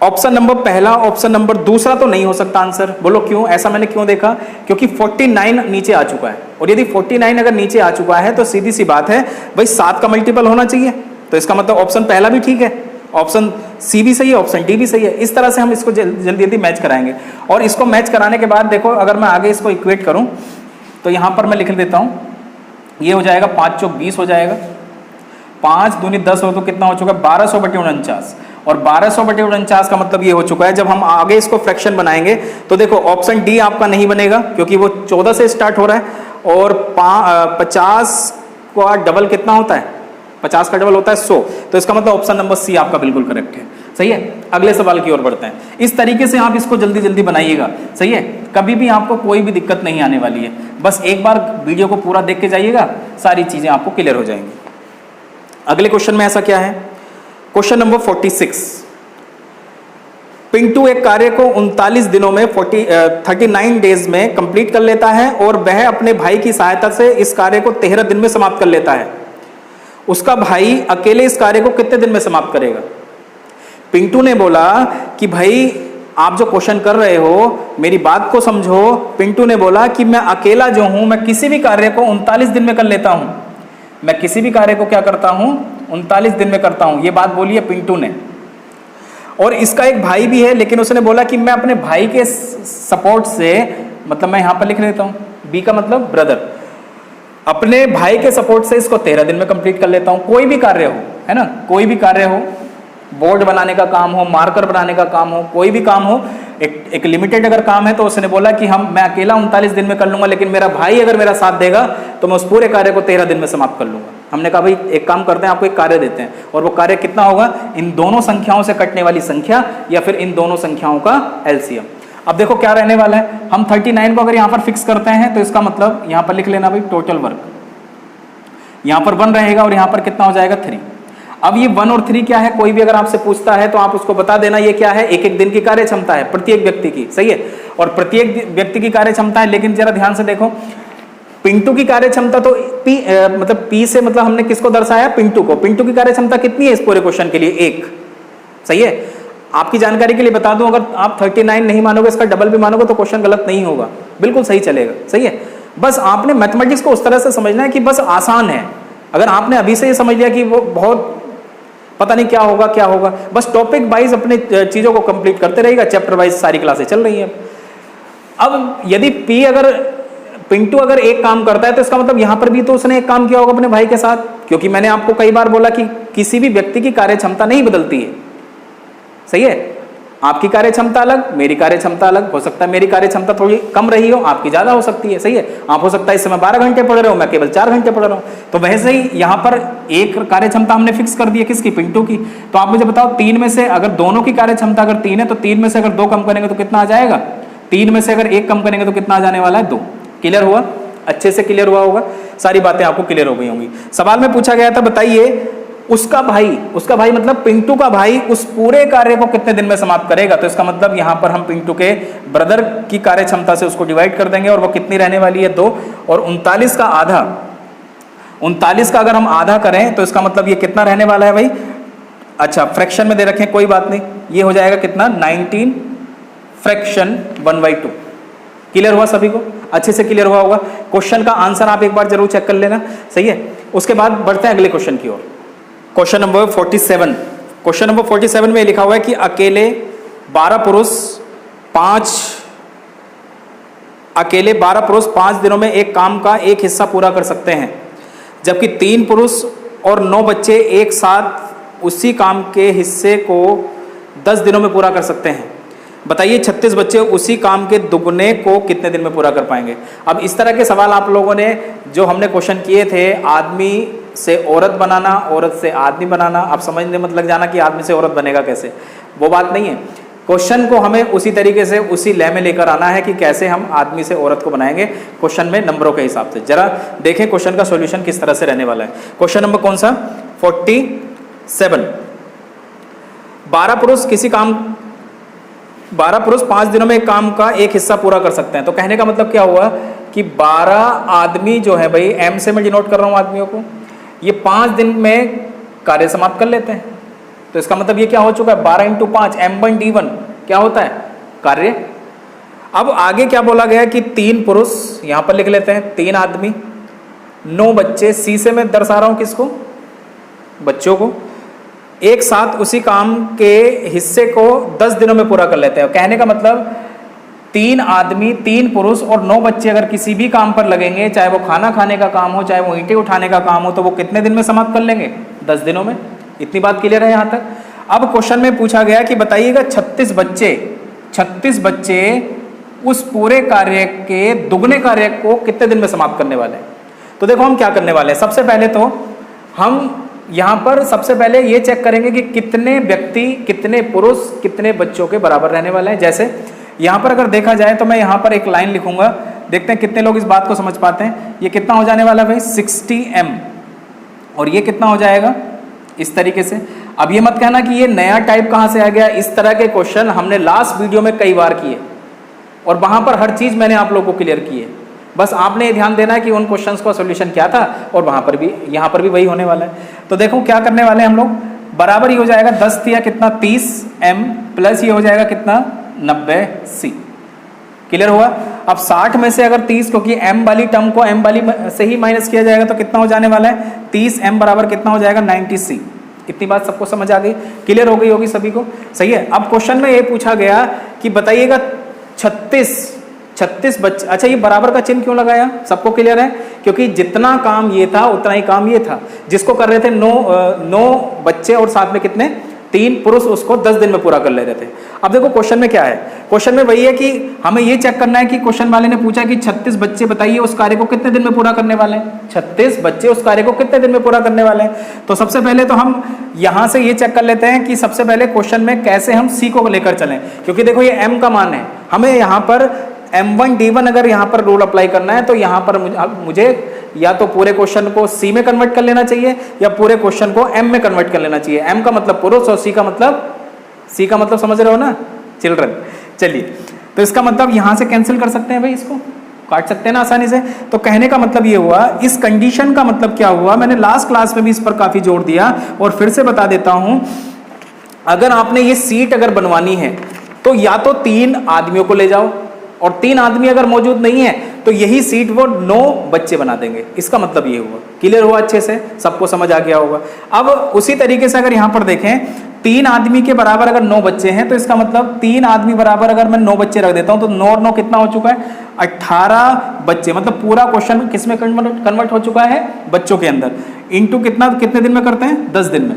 ऑप्शन नंबर पहला, ऑप्शन नंबर दूसरा तो नहीं हो सकता आंसर। बोलो क्यों? ऐसा मैंने क्यों देखा? क्योंकि 49 नीचे आ चुका है, और यदि 49 अगर नीचे आ चुका है तो सीधी सी बात है भाई 7 का मल्टीपल होना चाहिए, तो इसका मतलब ऑप्शन पहला भी ठीक है, ऑप्शन सी भी सही है, ऑप्शन डी भी सही है। इस तरह से हम इसको जल्दी जल्दी मैच कराएंगे। और इसको मैच कराने के बाद देखो, अगर मैं आगे इसको इक्वेट करूं तो यहां पर मैं लिख देता हूं, ये हो जाएगा 5 चौक 20 हो जाएगा, 5 दूनी 10 हो तो कितना हो चुका है, 1200/49, और 1200/49 का मतलब ये हो चुका है। जब हम आगे इसको फ्रैक्शन बनाएंगे तो देखो ऑप्शन डी आपका नहीं बनेगा, क्योंकि वो 14 से स्टार्ट हो रहा है, और 50 का डबल कितना होता है, 50 का डबल होता है 100, तो इसका मतलब ऑप्शन नंबर सी आपका बिल्कुल करेक्ट है, सही है। अगले सवाल की ओर बढ़ते हैं। इस तरीके से आप इसको जल्दी जल्दी बनाइएगा, सही है, कभी भी आपको कोई भी दिक्कत नहीं आने वाली है। बस एक बार वीडियो को पूरा देख के जाइएगा, सारी चीजें आपको क्लियर हो जाएंगी। अगले क्वेश्चन में ऐसा क्या है, क्वेश्चन नंबर 46। पिंटू एक कार्य को 39 दिनों में 39 डेज में कंप्लीट कर लेता है, और वह अपने भाई की सहायता से इस कार्य को 13 दिन में समाप्त कर लेता है। उसका भाई अकेले इस कार्य को कितने दिन में समाप्त करेगा? पिंटू ने बोला कि भाई आप जो क्वेश्चन कर रहे हो मेरी बात को समझो। पिंटू ने बोला कि मैं अकेला जो हूं, मैं किसी भी कार्य को 39 दिन में कर लेता हूं, मैं किसी भी कार्य को क्या करता हूं, 39 दिन में करता हूं। ये बात बोली है पिंटू ने। और इसका एक भाई भी है, लेकिन उसने बोला कि मैं अपने भाई के सपोर्ट से, मतलब मैं यहां पर लिख लेता हूं, बी का मतलब ब्रदर, अपने भाई के सपोर्ट से इसको 13 दिन में कंप्लीट कर लेता हूं। कोई भी कार्य हो, है ना, कोई भी कार्य हो, बोर्ड बनाने का काम हो, मार्कर बनाने का काम हो, कोई भी काम हो, एक लिमिटेड अगर काम है तो उसने बोला कि मैं अकेला 39 दिन में कर लूंगा, लेकिन मेरा भाई अगर मेरा साथ देगा तो मैं उस पूरे कार्य को 13 दिन में समाप्त कर लूंगा। हमने कहा भाई एक काम करते हैं, आपको एक कार्य देते हैं, और वो कार्य कितना होगा, इन दोनों संख्याओं से कटने वाली संख्या या फिर इन दोनों संख्याओं का एलसीएम। अब देखो क्या रहने वाला है, हम 39 को अगर यहाँ पर फिक्स करते हैं तो इसका मतलब यहाँ पर लिख लेना भाई टोटल वर्क, यहाँ पर 1 रहेगा और यहाँ पर कितना हो जाएगा 3। अब ये 1 और 3 क्या है, कोई भी अगर आपसे पूछता है तो आप उसको बता देना ये क्या है, एक एक दिन की कार्य क्षमता है प्रत्येक व्यक्ति की, सही है, और प्रत्येक व्यक्ति की कार्य क्षमता है। लेकिन जरा ध्यान से देखो, पिंटू की कार्य क्षमता तो मतलब पी से मतलब हमने किसको दर्शाया, पिंटू को। पिंटू की कार्य क्षमता कितनी है इस पूरे क्वेश्चन के लिए, 1, सही है। आपकी जानकारी के लिए बता दूं, अगर आप 39 नहीं मानोगे, इसका डबल भी मानोगे तो क्वेश्चन गलत नहीं होगा, बिल्कुल सही चलेगा, सही है। बस आपने मैथमेटिक्स को उस तरह से समझना है कि बस आसान है। अगर आपने अभी से ये समझ लिया कि वो बहुत पता नहीं क्या होगा, बस टॉपिक वाइज अपने चीजों को कंप्लीट करते रहेगा, चैप्टर वाइज सारी क्लासें चल रही हैं। अब यदि पिंटू अगर एक काम करता है तो इसका मतलब यहां पर भी तो उसने एक काम किया होगा अपने भाई के साथ, क्योंकि मैंने आपको कई बार बोला कि किसी भी व्यक्ति की कार्य क्षमता नहीं बदलती है, सही है। आपकी कार्य क्षमता अलग, मेरी कार्य क्षमता अलग, हो सकता है मेरी कार्य क्षमता थोड़ी कम रही हो, आपकी ज्यादा हो सकती है, सही है। आप हो सकता है इस समय 12 घंटे पढ़ रहे हो, मैं केवल 4 घंटे पढ़ रहा हूं, तो वैसे ही यहाँ पर एक कार्य क्षमता हमने फिक्स कर दी है, किसकी, पिंटू की। तो आप मुझे बताओ 3 में से अगर दोनों की कार्य क्षमता अगर 3 है तो 3 में से अगर 2 कम करेंगे तो कितना आ जाएगा, 3 में से अगर 1 कम करेंगे तो कितना आ जाने वाला है, 2। क्लियर हुआ, अच्छे से क्लियर हुआ होगा, सारी बातें आपको क्लियर हो गई होंगी। सवाल में पूछा गया था, बताइए उसका भाई मतलब पिंटू का भाई उस पूरे कार्य को कितने दिन में समाप्त करेगा। तो इसका मतलब यहां पर हम पिंटू के ब्रदर की कार्य क्षमता से उसको डिवाइड कर देंगे, और वो कितनी रहने वाली है, 2, और 39 का आधा, 39 का अगर हम आधा करें तो इसका मतलब ये कितना रहने वाला है भाई, अच्छा फ्रैक्शन में दे रखें, कोई बात नहीं, ये हो जाएगा कितना, 19 फ्रैक्शन 1/2। क्लियर हुआ सभी को, अच्छे से क्लियर हुआ होगा। क्वेश्चन का आंसर आप एक बार जरूर चेक कर लेना, सही है। उसके बाद बढ़ते हैं अगले क्वेश्चन की ओर। Question number 47। क्वेश्चन नंबर 47 में लिखा हुआ है कि अकेले 12 पुरुष 5 अकेले 12 पुरुष 5 दिनों में एक काम का एक हिस्सा पूरा कर सकते हैं, जबकि 3 पुरुष और 9 बच्चे एक साथ उसी काम के हिस्से को 10 दिनों में पूरा कर सकते हैं। बताइए 36 बच्चे उसी काम के दुगने को कितने दिन में पूरा कर पाएंगे। अब इस तरह के सवाल आप लोगों ने जो हमने क्वेश्चन किए थे, आदमी से औरत बनाना, औरत से आदमी बनाना, आप समझने मत लग जाना कि आदमी से औरत बनेगा कैसे, वो बात नहीं है। क्वेश्चन को हमें उसी तरीके से उसी लय में लेकर आना है कि कैसे हम आदमी से औरत को बनाएंगे क्वेश्चन में नंबरों के हिसाब से। जरा देखें क्वेश्चन का सॉल्यूशन किस तरह से रहने वाला है। क्वेश्चन नंबर कौन सा? 47। 12 पुरुष 5 दिनों में एक काम का एक हिस्सा पूरा कर सकते हैं। तो कहने का मतलब क्या हुआ कि 12 आदमी जो है भाई, एम से मैं डिनोट कर रहा हूं आदमियों को, ये 5 दिन में कार्य समाप्त कर लेते हैं। तो इसका मतलब ये क्या हो चुका है, 12 × 5 M1D1 क्या होता है, कार्य। अब आगे क्या बोला गया कि 3 पुरुष, यहां पर लिख लेते हैं 3 आदमी, 9 बच्चे, सी से मैं दर्शा रहा हूं किसको, बच्चों को, एक साथ उसी काम के हिस्से को 10 दिनों में पूरा कर लेते हैं। कहने का मतलब 3 आदमी, 3 पुरुष और 9 बच्चे अगर किसी भी काम पर लगेंगे, चाहे वो खाना खाने का काम हो, चाहे वो ईंटें उठाने का काम हो, तो वो कितने दिन में समाप्त कर लेंगे, 10 दिनों में। इतनी बात क्लियर है यहां तक। अब क्वेश्चन में पूछा गया कि बताइएगा 36 बच्चे उस पूरे कार्य के दुगने कार्य को कितने दिन में समाप्त करने वाले हैं। तो देखो हम क्या करने वाले हैं, सबसे पहले तो हम यहां पर सबसे पहले ये चेक करेंगे कि कितने व्यक्ति, कितने पुरुष, कितने बच्चों के बराबर रहने वाले हैं। जैसे यहां पर अगर देखा जाए तो मैं यहां पर एक लाइन लिखूंगा, देखते हैं कितने लोग इस बात को समझ पाते हैं। ये कितना हो जाने वाला है भाई, 60M, और ये कितना हो जाएगा इस तरीके से। अब ये मत कहना कि ये नया टाइप कहां से आ गया, इस तरह के क्वेश्चन हमने लास्ट वीडियो में कई बार किए और वहां पर हर चीज मैंने आप लोगों को क्लियर की है। बस आपने ये ध्यान देना है कि उन क्वेश्चंस का सॉल्यूशन क्या था, और वहां पर भी, यहां पर भी वही होने वाला है। तो देखो क्या करने वाले हैं हम लोग, बराबर ही हो जाएगा 10 या कितना 30M प्लस ये हो जाएगा कितना 90C। क्लियर हुआ। अब 60 में से अगर 30, क्योंकि M वाली टर्म को M वाली से ही माइनस किया जाएगा, तो कितना हो जाने वाला है 30M बराबर कितना हो जाएगा 90C। इतनी बात सबको समझ आ गई, क्लियर हो गई होगी सभी को, सही है। अब क्वेश्चन में ये पूछा गया कि बताइएगा 36 बच्चे, अच्छा ये बराबर का चिन्ह क्यों लगाया, सबको क्लियर है, क्योंकि जितना काम ये था उतना ही काम ये था। जिसको कर रहे थे 9 बच्चे और साथ में कितने 3 पुरुष, उसको 10 दिन में पूरा कर ले रहे थे। अब देखो क्वेश्चन में क्या है, क्वेश्चन में वही है कि हमें ये चेक करना है कि क्वेश्चन वाले ने पूछा कि 36 बच्चे बताइए उस कार्य को कितने दिन में पूरा करने वाले हैं। 36 बच्चे उस कार्य को कितने दिन में पूरा करने वाले हैं। तो सबसे पहले तो हम यहां से ये चेक कर लेते हैं कि सबसे पहले क्वेश्चन में कैसे हम सी को लेकर चलें, क्योंकि देखो ये M का मान है, हमें यहाँ पर M1D1 अगर यहाँ पर रूल अप्लाई करना है तो यहाँ पर मुझे या तो पूरे क्वेश्चन को C में कन्वर्ट कर लेना चाहिए या पूरे क्वेश्चन को M में कन्वर्ट कर लेना चाहिए। M का मतलब पुरुष और C का मतलब समझ रहे हो ना, चिल्ड्रन। चलिए, तो इसका मतलब यहां से कैंसिल कर सकते हैं भाई, इसको काट सकते हैं ना आसानी से। तो कहने का मतलब ये हुआ, इस कंडीशन का मतलब क्या हुआ, मैंने लास्ट क्लास में भी इस पर काफी जोर दिया और फिर से बता देता हूं। अगर आपने ये सीट अगर बनवानी है तो या तो 3 आदमियों को ले जाओ, और 3 आदमी अगर मौजूद नहीं है तो यही सीट वो 9 बच्चे बना देंगे। इसका मतलब ये हुआ, क्लियर हुआ, अच्छे से सबको समझ आ गया होगा। अब उसी तरीके से अगर यहां पर देखें 3 आदमी के बराबर अगर 9 बच्चे हैं तो इसका मतलब 3 आदमी बराबर अगर मैं 9 बच्चे रख देता हूं तो 9 और 9 कितना हो चुका है 18 बच्चे। मतलब पूरा क्वेश्चन किस में कन्वर्ट हो चुका है, बच्चों के अंदर। इनटू कितने दिन में करते हैं, 10 दिन में।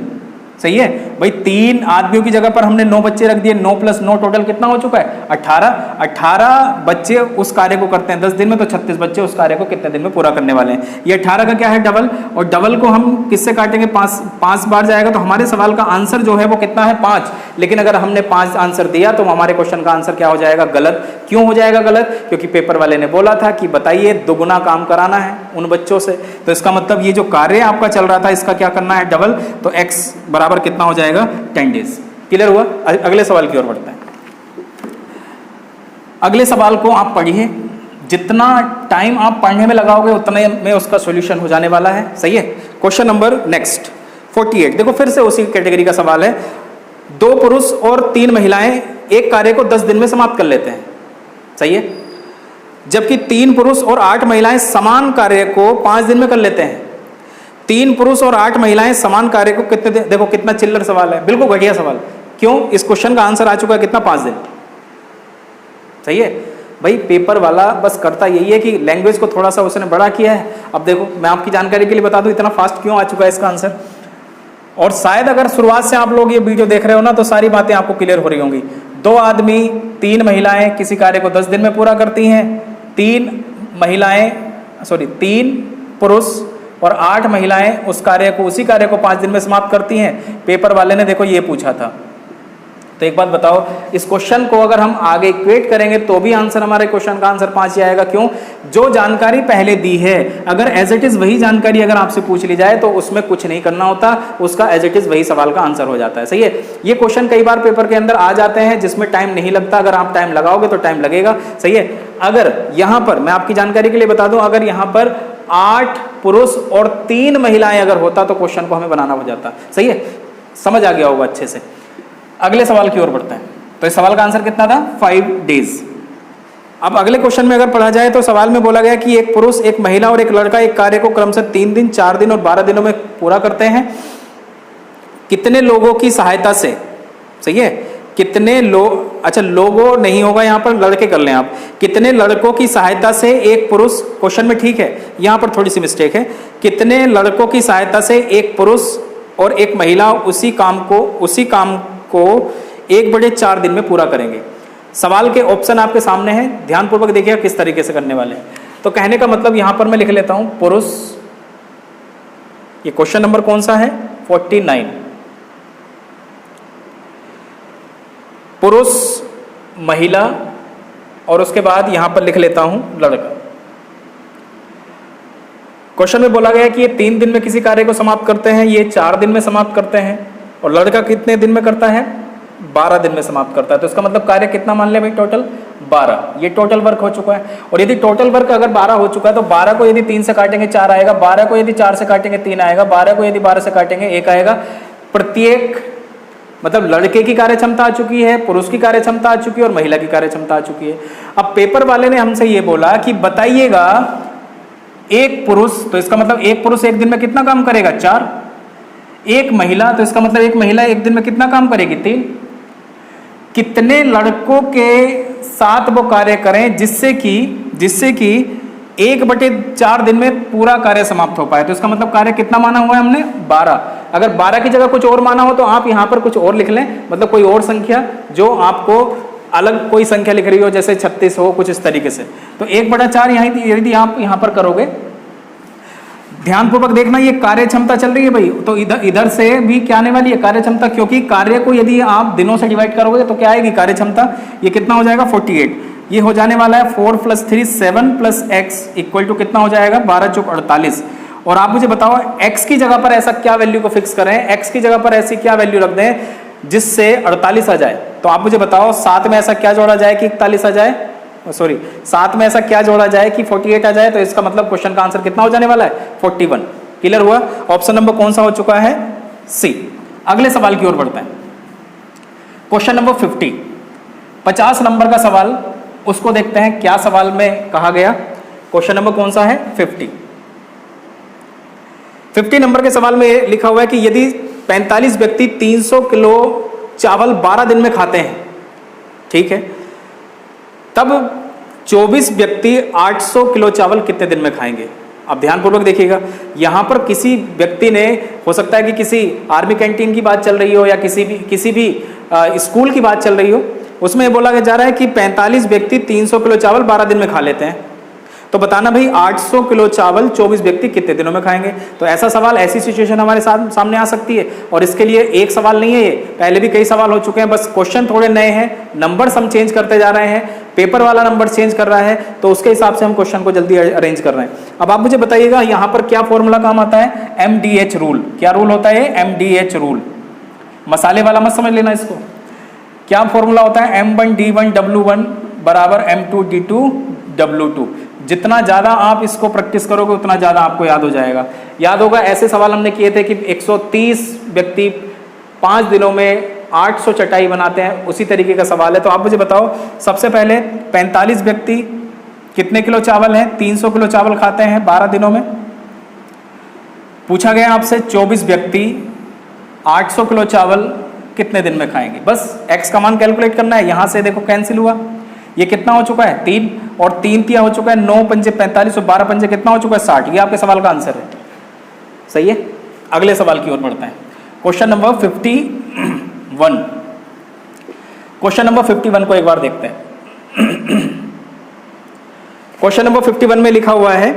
सही है भाई, 3 आदमियों की जगह पर हमने 9 बच्चे रख दिए, 9 + 9 टोटल कितना हो चुका है 18 बच्चे उस कार्य को करते हैं 10 दिन में, तो 36 बच्चे उस कार्य को कितने दिन में पूरा करने वाले हैं। ये 18 का क्या है डबल, और डबल को हम किससे काटेंगे, 5 बार जाएगा, तो हमारे सवाल का आंसर जो है वो कितना है 5। लेकिन अगर हमने 5 आंसर दिया तो हमारे क्वेश्चन का आंसर क्या हो जाएगा, गलत। क्यों हो जाएगा गलत, क्योंकि पेपर वाले ने बोला था कि बताइए दुगुना काम कराना है उन बच्चों से, तो इसका मतलब ये जो कार्य आपका चल रहा था इसका क्या करना है डबल, तो x बराबर कितना हो जाएगा 10 डेज। क्लियर हुआ। अगले सवाल की ओर बढ़ते हैं। अगले सवाल को आप पढ़िए, जितना टाइम आप पढ़ने में लगाओगे उतने में उसका सॉल्यूशन हो जाने वाला है। सही है। क्वेश्चन नंबर नेक्स्ट 48, देखो फिर से उसी कैटेगरी का सवाल है। 2 पुरुष और 3 महिलाएं एक कार्य को 10 दिन में समाप्त कर लेते हैं। सही है। जबकि 3 पुरुष और 8 महिलाएं समान कार्य को 5 दिन में कर लेते हैं। 3 पुरुष और 8 महिलाएं समान कार्य को कितने दिन, देखो कितना चिल्लर सवाल है, बिल्कुल घटिया सवाल। क्यों, इस क्वेश्चन का आंसर आ चुका है कितना 5 दिन। सही है। भाई पेपर वाला बस करता यही है कि लैंग्वेज को थोड़ा सा उसने बड़ा किया है। अब देखो मैं आपकी जानकारी के लिए बता दूं इतना फास्ट क्यों आ चुका है इसका आंसर। और शायद अगर शुरुआत से आप लोग ये वीडियो देख रहे हो ना तो सारी बातें आपको क्लियर हो रही होंगी। 2 आदमी 3 महिलाएं किसी कार्य को 10 दिन में पूरा करती हैं। 3 पुरुष और 8 महिलाएं उसी कार्य को 5 दिन में समाप्त करती हैं। पेपर वाले ने देखो ये पूछा था। तो एक बात बताओ, इस क्वेश्चन को अगर हम आगे इक्वेट करेंगे तो भी आंसर हमारे क्वेश्चन का आंसर 5 ही आएगा। क्यों? जो जानकारी पहले दी है अगर एज इट इज वही जानकारी अगर आपसे पूछ ली जाए तो उसमें कुछ नहीं करना होता, उसका एज इट इज वही सवाल का आंसर हो जाता है। सही है। ये क्वेश्चन कई बार पेपर के अंदर आ जाते हैं जिसमें टाइम नहीं लगता, अगर आप टाइम लगाओगे तो टाइम लगेगा। सही है। अगर यहां पर मैं आपकी जानकारी के लिए बता दूं, अगर यहां पर 8 पुरुष और 3 महिलाएं अगर होता तो क्वेश्चन को हमें बनाना हो जाता। सही है, समझ आ गया होगा अच्छे से। अगले सवाल की ओर बढ़ते हैं। तो इस सवाल का आंसर कितना था? 5 डेज। अब अगले क्वेश्चन में अगर पढ़ा जाए तो सवाल में बोला गया कि एक पुरुष, एक महिला और एक लड़का एक कार्य को क्रमशः 3 दिन, 4 दिन और 12 दिनों में पूरा करते हैं। कितने लोगों की सहायता से, सही है, कितने लोग, अच्छा लोगों नहीं होगा यहां पर, लड़के कर लें आप। कितने लड़कों की सहायता से एक पुरुष, क्वेश्चन में ठीक है, यहां पर थोड़ी सी मिस्टेक है। कितने लड़कों की सहायता से एक पुरुष और एक महिला उसी काम को 1/4 दिन में पूरा करेंगे। सवाल के ऑप्शन आपके सामने हैं, ध्यानपूर्वक देखिए किस तरीके से करने वाले हैं। तो कहने का मतलब यहां पर मैं लिख लेता हूं पुरुष, ये क्वेश्चन नंबर कौन सा है? 49। पुरुष, महिला और उसके बाद यहां पर लिख लेता हूं लड़का। क्वेश्चन में बोला गया कि ये 3 दिन में किसी कार्य को समाप्त करते हैं, ये 4 दिन में समाप्त करते हैं, और लड़का कितने दिन में करता है? 12 दिन में समाप्त करता है। तो इसका मतलब कार्य कितना मान ले भाई? टोटल 12। ये टोटल वर्क हो चुका है। और यदि टोटल वर्क अगर 12 हो चुका है तो 12 को यदि 3 से काटेंगे 4 आएगा, 12 को यदि 4 से काटेंगे 3 आएगा, 12 को यदि 12 से काटेंगे 1 आएगा। प्रत्येक मतलब लड़के की कार्य क्षमता आ चुकी है, पुरुष की कार्य क्षमता आ चुकी है और महिला की कार्य क्षमता आ चुकी है। अब पेपर वाले ने हमसे ये बोला कि बताइएगा एक पुरुष, तो इसका मतलब एक पुरुष एक दिन में कितना काम करेगा? 4। एक महिला, तो इसका मतलब एक महिला एक दिन में कितना काम करेगी? 3। कितने लड़कों के साथ वो कार्य करें जिससे कि 1/4 दिन में पूरा कार्य समाप्त हो पाए? तो इसका मतलब कार्य कितना माना हुआ है हमने? 12। अगर 12 की जगह कुछ और माना हो तो आप यहां पर कुछ और लिख लें, मतलब कोई और संख्या जो आपको अलग कोई संख्या लिख रही हो, जैसे 36 हो, कुछ इस तरीके से। तो 1/4 यदि आप यहां पर करोगे, ध्यानपूर्वक देखना, ये कार्य क्षमता चल रही है भाई, तो इधर से भी क्या आने वाली है? कार्य क्षमता। क्योंकि कार्य को यदि आप दिनों से डिवाइड करोगे तो क्या आएगी? कार्य क्षमता। ये कितना हो जाएगा? 48। ये हो जाने वाला है 4 + 3 7 + x = कितना हो जाएगा? 12 + 48। और आप मुझे बताओ x की जगह पर ऐसा क्या वैल्यू को फिक्स करें, x की जगह पर ऐसी क्या वैल्यू रख दें जिससे 48 आ जाए? तो आप मुझे बताओ 7 में ऐसा क्या जोड़ा जाए कि 41 आ जाए? सॉरी, 7 में ऐसा क्या जोड़ा जाए कि 48 आ जाए? तो इसका मतलब क्वेश्चन का आंसर कितना हो जाने वाला है? 41। क्लियर हुआ? ऑप्शन नंबर कौन सा हो चुका है? सी। अगले सवाल की ओर बढ़ते हैं। क्वेश्चन नंबर 50 नंबर का सवाल, उसको देखते हैं क्या सवाल में कहा गया। क्वेश्चन नंबर कौन सा है? 50 नंबर के सवाल में लिखा हुआ है कि यदि 45 व्यक्ति 300 किलो चावल 12 दिन में खाते हैं, ठीक है, तब 24 व्यक्ति 800 किलो चावल कितने दिन में खाएंगे? अब ध्यानपूर्वक देखिएगा, यहां पर किसी व्यक्ति ने, हो सकता है कि किसी आर्मी कैंटीन की बात चल रही हो या किसी भी स्कूल की बात चल रही हो, उसमें बोला जा रहा है कि 45 व्यक्ति 300 किलो चावल 12 दिन में खा लेते हैं। तो बताना भाई 800 किलो चावल 24 व्यक्ति कितने दिनों में खाएंगे? तो ऐसा सवाल, ऐसी सिचुएशन हमारे सामने आ सकती है। और इसके लिए एक सवाल नहीं है, ये पहले भी कई सवाल हो चुके हैं, बस क्वेश्चन थोड़े नए हैं, नंबर्स हम चेंज करते जा रहे हैं, पेपर वाला नंबर चेंज कर रहा है, तो उसके हिसाब से हम क्वेश्चन को जल्दी अरेंज कर रहे हैं। अब आप मुझे बताइएगा यहाँ पर क्या फॉर्मूला काम आता है? MDH rule. क्या रूल होता है? MDH rule. मसाले वाला मत समझ लेना इसको। क्या फॉर्मूला होता है? M1D1W1 = M2D2 W2। जितना ज़्यादा आप इसको प्रैक्टिस करोगे उतना ज़्यादा आपको याद हो जाएगा। याद होगा, ऐसे सवाल हमने किए थे कि 130 व्यक्ति 5 दिनों में 800 चटाई बनाते हैं, उसी तरीके का सवाल है। तो आप मुझे बताओ, सबसे पहले 45 व्यक्ति कितने किलो चावल हैं? 300 किलो चावल खाते हैं 12 दिनों में। पूछा गया आपसे 24 व्यक्ति 800 किलो चावल कितने दिन में खाएंगे? बस x का मान कैलकुलेट करना है। यहां से देखो कैंसिल हुआ, ये कितना हो चुका है 3, और 3 तिया हो चुका है 9 पंजे 45 और 12 पंजे कितना हो चुका है 60। ये आपके सवाल का आंसर है। सही है, अगले सवाल की ओर बढ़ते हैं। Question number 51। क्वेश्चन नंबर 51 को एक बार देखते हैं। क्वेश्चन नंबर 51 में लिखा हुआ है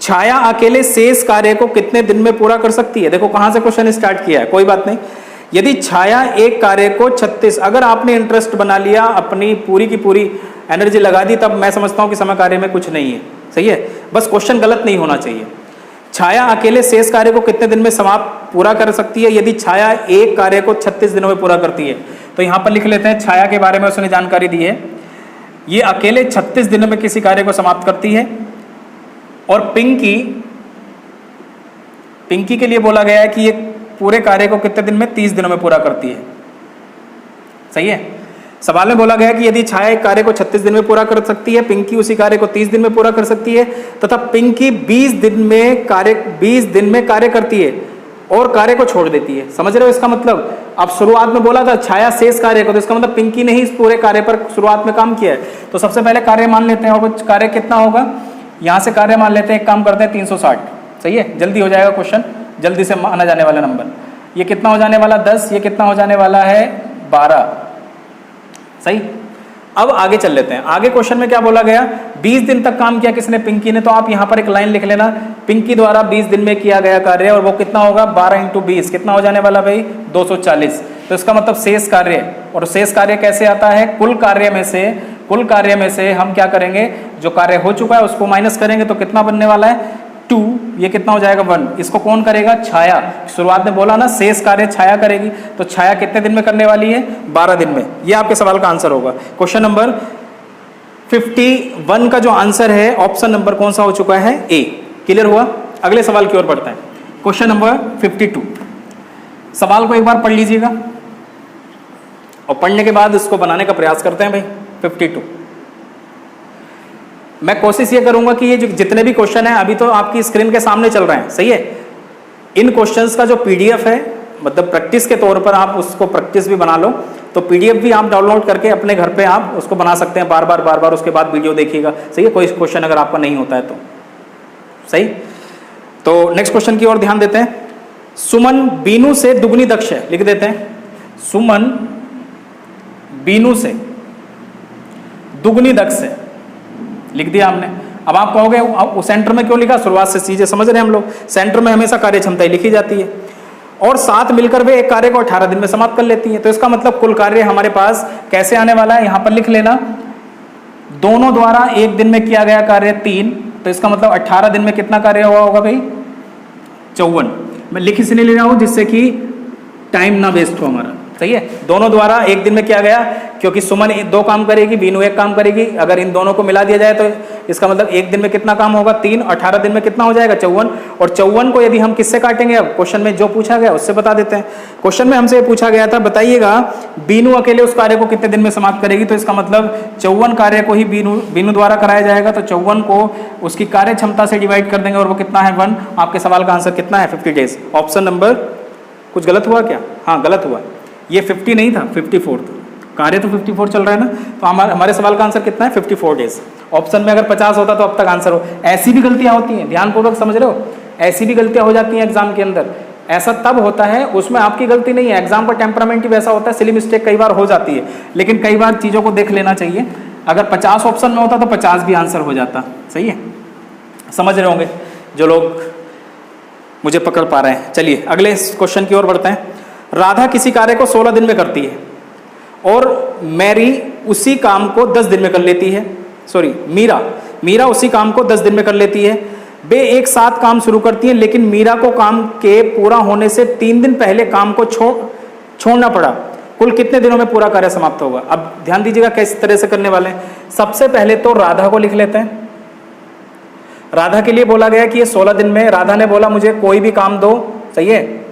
छाया अकेले शेष कार्य को कितने दिन में पूरा कर सकती है। देखो कहां से क्वेश्चन स्टार्ट किया है, कोई बात नहीं। यदि छाया एक कार्य को 36, अगर आपने इंटरेस्ट बना लिया, अपनी पूरी की पूरी एनर्जी लगा दी, तब मैं समझता हूं कि समय कार्य में कुछ नहीं है। सही है, बस क्वेश्चन गलत नहीं होना चाहिए। छाया अकेले शेष कार्य को कितने दिन में समाप्त पूरा कर सकती है। यदि छाया एक कार्य को 36 दिनों में पूरा करती है, तो यहां पर लिख लेते हैं छाया के बारे में उसने जानकारी दी है। ये अकेले 36 दिनों में किसी कार्य को समाप्त करती है। और पिंकी के लिए बोला गया है कि ये पूरे कार्य को कितने दिन में 30 दिनों में पूरा करती है। सही है, सवाल में बोला गया है कि यदि छाया एक कार्य को 36 दिन में पूरा कर सकती है, पिंकी उसी कार्य को 30 दिन में पूरा कर सकती है, तथा पिंकी 20 दिन में कार्य करती है और कार्य को छोड़ देती है। समझ रहे हो इसका मतलब। अब शुरुआत में बोला था छाया शेष कार्य को, तो इसका मतलब पिंकी ने ही इस पूरे कार्य पर शुरुआत में काम किया है। तो सबसे पहले कार्य मान लेते हैं, और कार्य कितना होगा, यहां से कार्य मान लेते हैं, एक काम करते हैं 360। सही है, जल्दी हो जाएगा क्वेश्चन, जल्दी से माना जाने वाला नंबर। ये कितना हो जाने वाला 10, ये कितना हो जाने वाला है 12। सही, अब आगे चल लेते हैं। आगे क्वेश्चन में क्या बोला गया, 20 दिन तक काम किया किसने, पिंकी ने। तो आप यहां पर एक लाइन लिख लेना, पिंकी द्वारा 20 दिन में किया गया कार्य, और वो कितना होगा 12 × 20 कितना हो जाने वाला भाई 240। तो इसका मतलब शेष कार्य, और शेष कार्य कैसे आता है, कुल कार्य में से हम क्या करेंगे, जो कार्य हो चुका है उसको माइनस करेंगे, तो कितना बनने वाला है 2, ये कितना हो जाएगा 1। इसको कौन करेगा, छाया। शुरुआत में बोला ना शेष कार्य छाया करेगी, तो छाया कितने दिन में करने वाली है 12 दिन में। ये आपके सवाल का आंसर होगा। क्वेश्चन नंबर 51 का जो आंसर है ऑप्शन नंबर कौन सा हो चुका है, ए। क्लियर हुआ, अगले सवाल की ओर बढ़ते हैं। Question number 52। सवाल को एक बार पढ़ लीजिएगा और पढ़ने के बाद इसको बनाने का प्रयास करते हैं भाई। 52 मैं कोशिश ये करूंगा कि ये जो जितने भी क्वेश्चन हैं अभी तो आपकी स्क्रीन के सामने चल रहे हैं। सही है, इन क्वेश्चंस का जो पीडीएफ है, मतलब प्रैक्टिस के तौर पर आप उसको प्रैक्टिस भी बना लो, तो पीडीएफ भी आप डाउनलोड करके अपने घर पे आप उसको बना सकते हैं बार बार, उसके बाद वीडियो देखिएगा। सही है, कोई क्वेश्चन अगर आपका नहीं होता है तो। सही, तो नेक्स्ट क्वेश्चन की ओर ध्यान देते हैं। सुमन बीनू से दुगनी दक्ष है, लिख देते हैं, सुमन बीनू से दुगनी दक्ष है, लिख दिया हमने। अब आप कहोगे सेंटर में क्यों लिखा, शुरुआत से चीजें समझ रहे हैं हम लोग। सेंटर में हमेशा कार्य क्षमता लिखी जाती है, और साथ मिलकर वे एक कार्य को 18 दिन में समाप्त कर लेती हैं। तो इसका मतलब कुल कार्य हमारे पास कैसे आने वाला है, यहां पर लिख लेना, दोनों द्वारा एक दिन में किया गया कार्य 3, तो इसका मतलब 18 दिन में कितना कार्य हुआ होगा भाई 54। मैं लिख इसलिए ले रहा हूं जिससे कि टाइम ना वेस्ट हो हमारा। सही है, दोनों द्वारा एक दिन में किया गया, क्योंकि सुमन 2 काम करेगी, बीनू 1 काम करेगी। अगर इन दोनों को मिला दिया जाए तो इसका मतलब एक दिन में कितना काम होगा 3, 18 दिन में कितना हो जाएगा 54। और 54 को यदि हम किससे काटेंगे, अब क्वेश्चन में जो पूछा गया उससे बता देते हैं। क्वेश्चन में हमसे पूछा गया था, बताइएगा बीनू अकेले उस कार्य को कितने दिन में समाप्त करेगी। तो इसका मतलब 54 कार्य को ही बीनू द्वारा कराया जाएगा, तो 54 को उसकी कार्य क्षमता से डिवाइड कर देंगे, और वो कितना है 1। आपके सवाल का आंसर कितना है 50 डेज। ऑप्शन नंबर, कुछ गलत हुआ क्या, हाँ गलत हुआ, ये 50 नहीं था 54 था, कार्य तो 54 चल रहा है ना। तो हमारे सवाल का आंसर कितना है 54 डेज। ऑप्शन में अगर 50 होता तो अब तक आंसर हो। ऐसी भी गलतियां होती हैं, ध्यानपूर्वक समझ रहे हो, ऐसी भी गलतियां हो जाती हैं एग्जाम के अंदर। ऐसा तब होता है, उसमें आपकी गलती नहीं है, एग्जाम का टेम्परामेंट ही वैसा होता है, सिली मिस्टेक कई बार हो जाती है। लेकिन कई बार चीज़ों को देख लेना चाहिए, अगर 50 ऑप्शन में होता तो 50 भी आंसर हो जाता। सही है, समझ रहे होंगे जो लोग मुझे पकड़ पा रहे हैं। चलिए अगले क्वेश्चन की ओर बढ़ते हैं। राधा किसी कार्य को 16 दिन में करती है, और मैरी उसी काम को 10 दिन में कर लेती है। सॉरी, मीरा उसी काम को 10 दिन में कर लेती है। वे एक साथ काम शुरू करती हैं, लेकिन मीरा को काम के पूरा होने से 3 दिन पहले काम को छोड़ना पड़ा। कुल कितने दिनों में पूरा कार्य समाप्त होगा। अब ध्यान दीजिएगा किस तरह से करने वाले हैं। सबसे पहले तो राधा को लिख लेते हैं। राधा के लिए बोला गया कि ये 16 दिन में, राधा ने बोला मुझे कोई भी काम दो। सही है,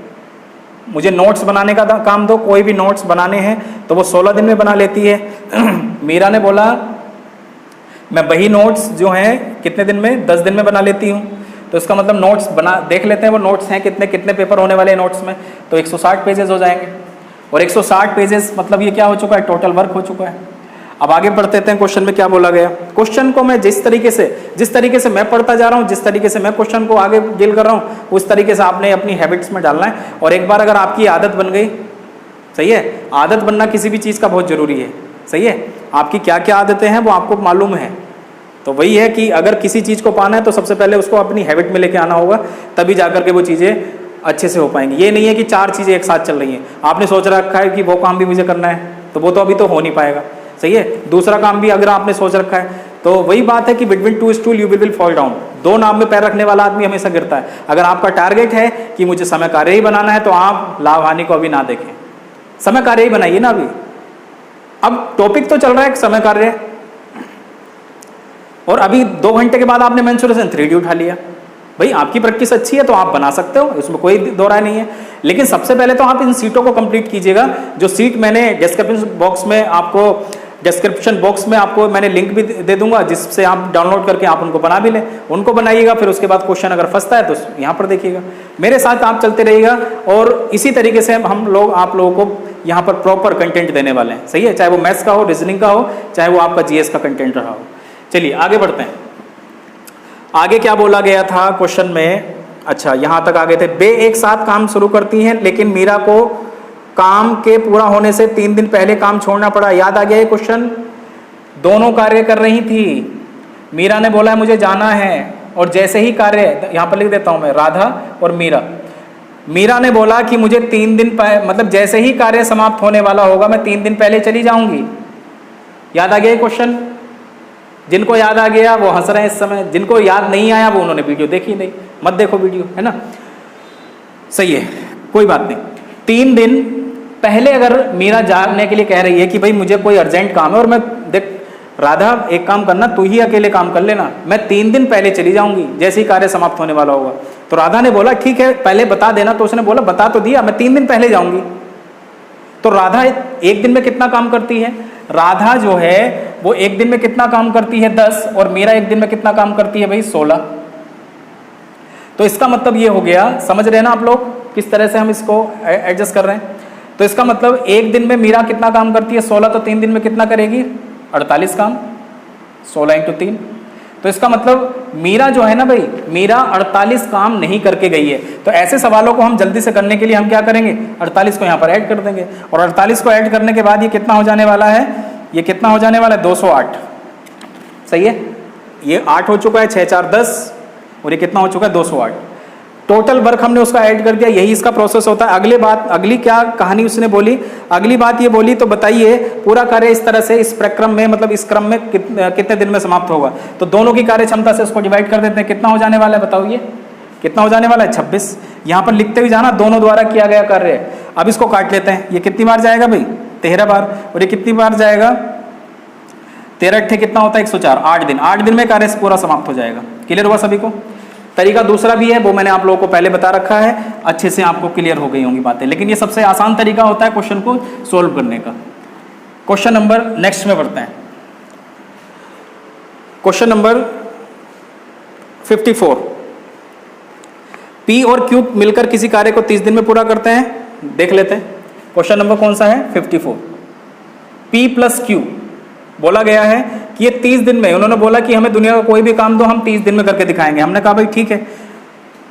मुझे नोट्स बनाने का काम दो, कोई भी नोट्स बनाने हैं, तो वो 16 दिन में बना लेती है। मीरा ने बोला मैं वही नोट्स जो हैं कितने दिन में, 10 दिन में बना लेती हूँ। तो इसका मतलब नोट्स बना देख लेते हैं, वो नोट्स हैं कितने पेपर होने वाले हैं नोट्स में, तो 160 पेजेस हो जाएंगे। और 160 पेजेस मतलब ये क्या हो चुका है, टोटल वर्क हो चुका है। अब आगे बढ़ते हैं, क्वेश्चन में क्या बोला गया। क्वेश्चन को मैं जिस तरीके से मैं पढ़ता जा रहा हूँ, जिस तरीके से मैं क्वेश्चन को आगे डील कर रहा हूँ, उस तरीके से आपने अपनी हैबिट्स में डालना है। और एक बार अगर आपकी आदत बन गई, सही है, आदत बनना किसी भी चीज़ का बहुत जरूरी है, सही है। आपकी क्या क्या आदतें हैं वो आपको मालूम है, तो वही है कि अगर किसी चीज़ को पाना है तो सबसे पहले उसको अपनी हैबिट में लेके आना होगा, तभी जाकर के वो चीज़ें अच्छे से हो पाएंगी। ये नहीं है कि 4 चीज़ें एक साथ चल रही हैं, आपने सोच रखा है कि वो काम भी मुझे करना है, तो वो तो अभी तो हो नहीं पाएगा, सही है। दूसरा काम भी अगर आपने सोच रखा है, तो वही बात है कि between 2 stool you will fall down. 2 नाव में पैर रखने वाला आदमी हमेशा गिरता है। अगर आपका टारगेट है कि मुझे समय कार्य ही बनाना है, तो आप लाभ हानि को अभी ना देखें, समय कार्य ही बनाइए ना अभी। अब टॉपिक तो चल रहा है समय कार्य, और अभी 2 घंटे के बाद आपने मेंस्ट्रुएशन 3D उठा लिया। भाई आपकी प्रैक्टिस अच्छी है तो आप बना सकते हो, इसमें कोई दो राय नहीं है। लेकिन सबसे पहले तो आप इन सीटों को कंप्लीट कीजिएगा। जो सीट मैंने डिस्क्रिप्शन बॉक्स में आपको मैंने लिंक भी दे दूंगा, जिससे आप डाउनलोड करके आप उनको बना भी लें, उनको बनाइएगा। फिर उसके बाद क्वेश्चन अगर फंसता है तो यहाँ पर देखिएगा, मेरे साथ आप चलते रहिएगा। और इसी तरीके से हम लोग आप लोगों को यहाँ पर प्रॉपर कंटेंट देने वाले हैं, सही है, चाहे वो मैथ्स का हो, रीजनिंग का हो, चाहे वो आपका जीएस का कंटेंट रहा हो। चलिए आगे बढ़ते हैं। आगे क्या बोला गया था क्वेश्चन में, अच्छा यहाँ तक आ गए थे। बे एक साथ काम शुरू करती हैं, लेकिन मीरा को काम के पूरा होने से 3 दिन पहले काम छोड़ना पड़ा। याद आ गया ये क्वेश्चन। दोनों कार्य कर रही थी, मीरा ने बोला मुझे जाना है, और जैसे ही कार्य, यहाँ पर लिख देता हूँ मैं, राधा और मीरा ने बोला कि मुझे 3 दिन मतलब जैसे ही कार्य समाप्त होने वाला होगा मैं 3 दिन पहले चली जाऊंगी। याद आ गया ये क्वेश्चन। जिनको याद आ गया वो हंस रहे हैं इस समय, जिनको याद नहीं आया वो उन्होंने वीडियो देखी नहीं, मत देखो वीडियो, है ना, सही है, कोई बात नहीं। 3 दिन पहले अगर मीरा जाने के लिए कह रही है कि भाई मुझे कोई अर्जेंट काम है, और मैं देख राधा एक काम करना, तू ही अकेले काम कर लेना, मैं 3 दिन पहले चली जाऊंगी जैसे ही कार्य समाप्त होने वाला होगा। तो राधा ने बोला ठीक है पहले बता देना, तो उसने बोला बता तो दिया, मैं 3 दिन पहले जाऊंगी। तो राधा एक दिन में कितना काम करती है? राधा जो है वो एक दिन में कितना काम करती है? 10, और मीरा एक दिन में कितना काम करती है भाई? 16। तो इसका मतलब ये हो गया, समझ रहे हैं ना आप लोग किस तरह से हम इसको एडजस्ट कर रहे हैं। तो इसका मतलब एक दिन में मीरा कितना काम करती है? 16, तो 3 दिन में कितना करेगी? 48 काम, 16 × 3। तो इसका मतलब मीरा जो है ना भाई, मीरा 48 काम नहीं करके गई है। तो ऐसे सवालों को हम जल्दी से करने के लिए हम क्या करेंगे? 48 को यहाँ पर ऐड कर देंगे, और 48 को ऐड करने के बाद ये कितना हो जाने वाला है? ये कितना हो जाने वाला है? 208। सही है, ये 8 हो चुका है, 6 × 4 = 10, और ये कितना हो चुका है? 208। टोटल वर्क हमने उसका ऐड कर दिया, यही इसका प्रोसेस होता है। अगली क्या कहानी उसने बोली? अगली बात ये बोली, तो बताइए पूरा कार्य इस तरह से, इस प्रक्रम में, मतलब इस क्रम में कितने दिन में समाप्त होगा? तो दोनों की कार्य क्षमता से उसको डिवाइड कर देते हैं। कितना हो जाने वाला है बताओ, ये कितना हो जाने वाला है? 26। यहाँ पर लिखते हुए जाना, दोनों द्वारा किया गया कार्य। अब इसको काट लेते हैं, ये कितनी बार जाएगा भाई? 13 बार। और ये कितनी बार जाएगा? 13 × 8 कितना होता है? 104। 8 दिन, 8 दिन में कार्य पूरा समाप्त हो जाएगा। क्लियर हुआ सभी को? तरीका दूसरा भी है, वो मैंने आप लोगों को पहले बता रखा है, अच्छे से आपको क्लियर हो गई होंगी बातें। लेकिन ये सबसे आसान तरीका होता है क्वेश्चन को सोल्व करने का। क्वेश्चन नंबर नेक्स्ट में बढ़ते हैं। Question number 54। P और Q मिलकर किसी कार्य को 30 दिन में पूरा करते हैं। देख लेते हैं क्वेश्चन नंबर कौन सा है? 54। P + Q बोला गया है कि ये 30 दिन में, उन्होंने बोला कि हमें दुनिया का कोई भी काम दो, हम 30 दिन में करके दिखाएंगे। हमने कहा भाई ठीक है।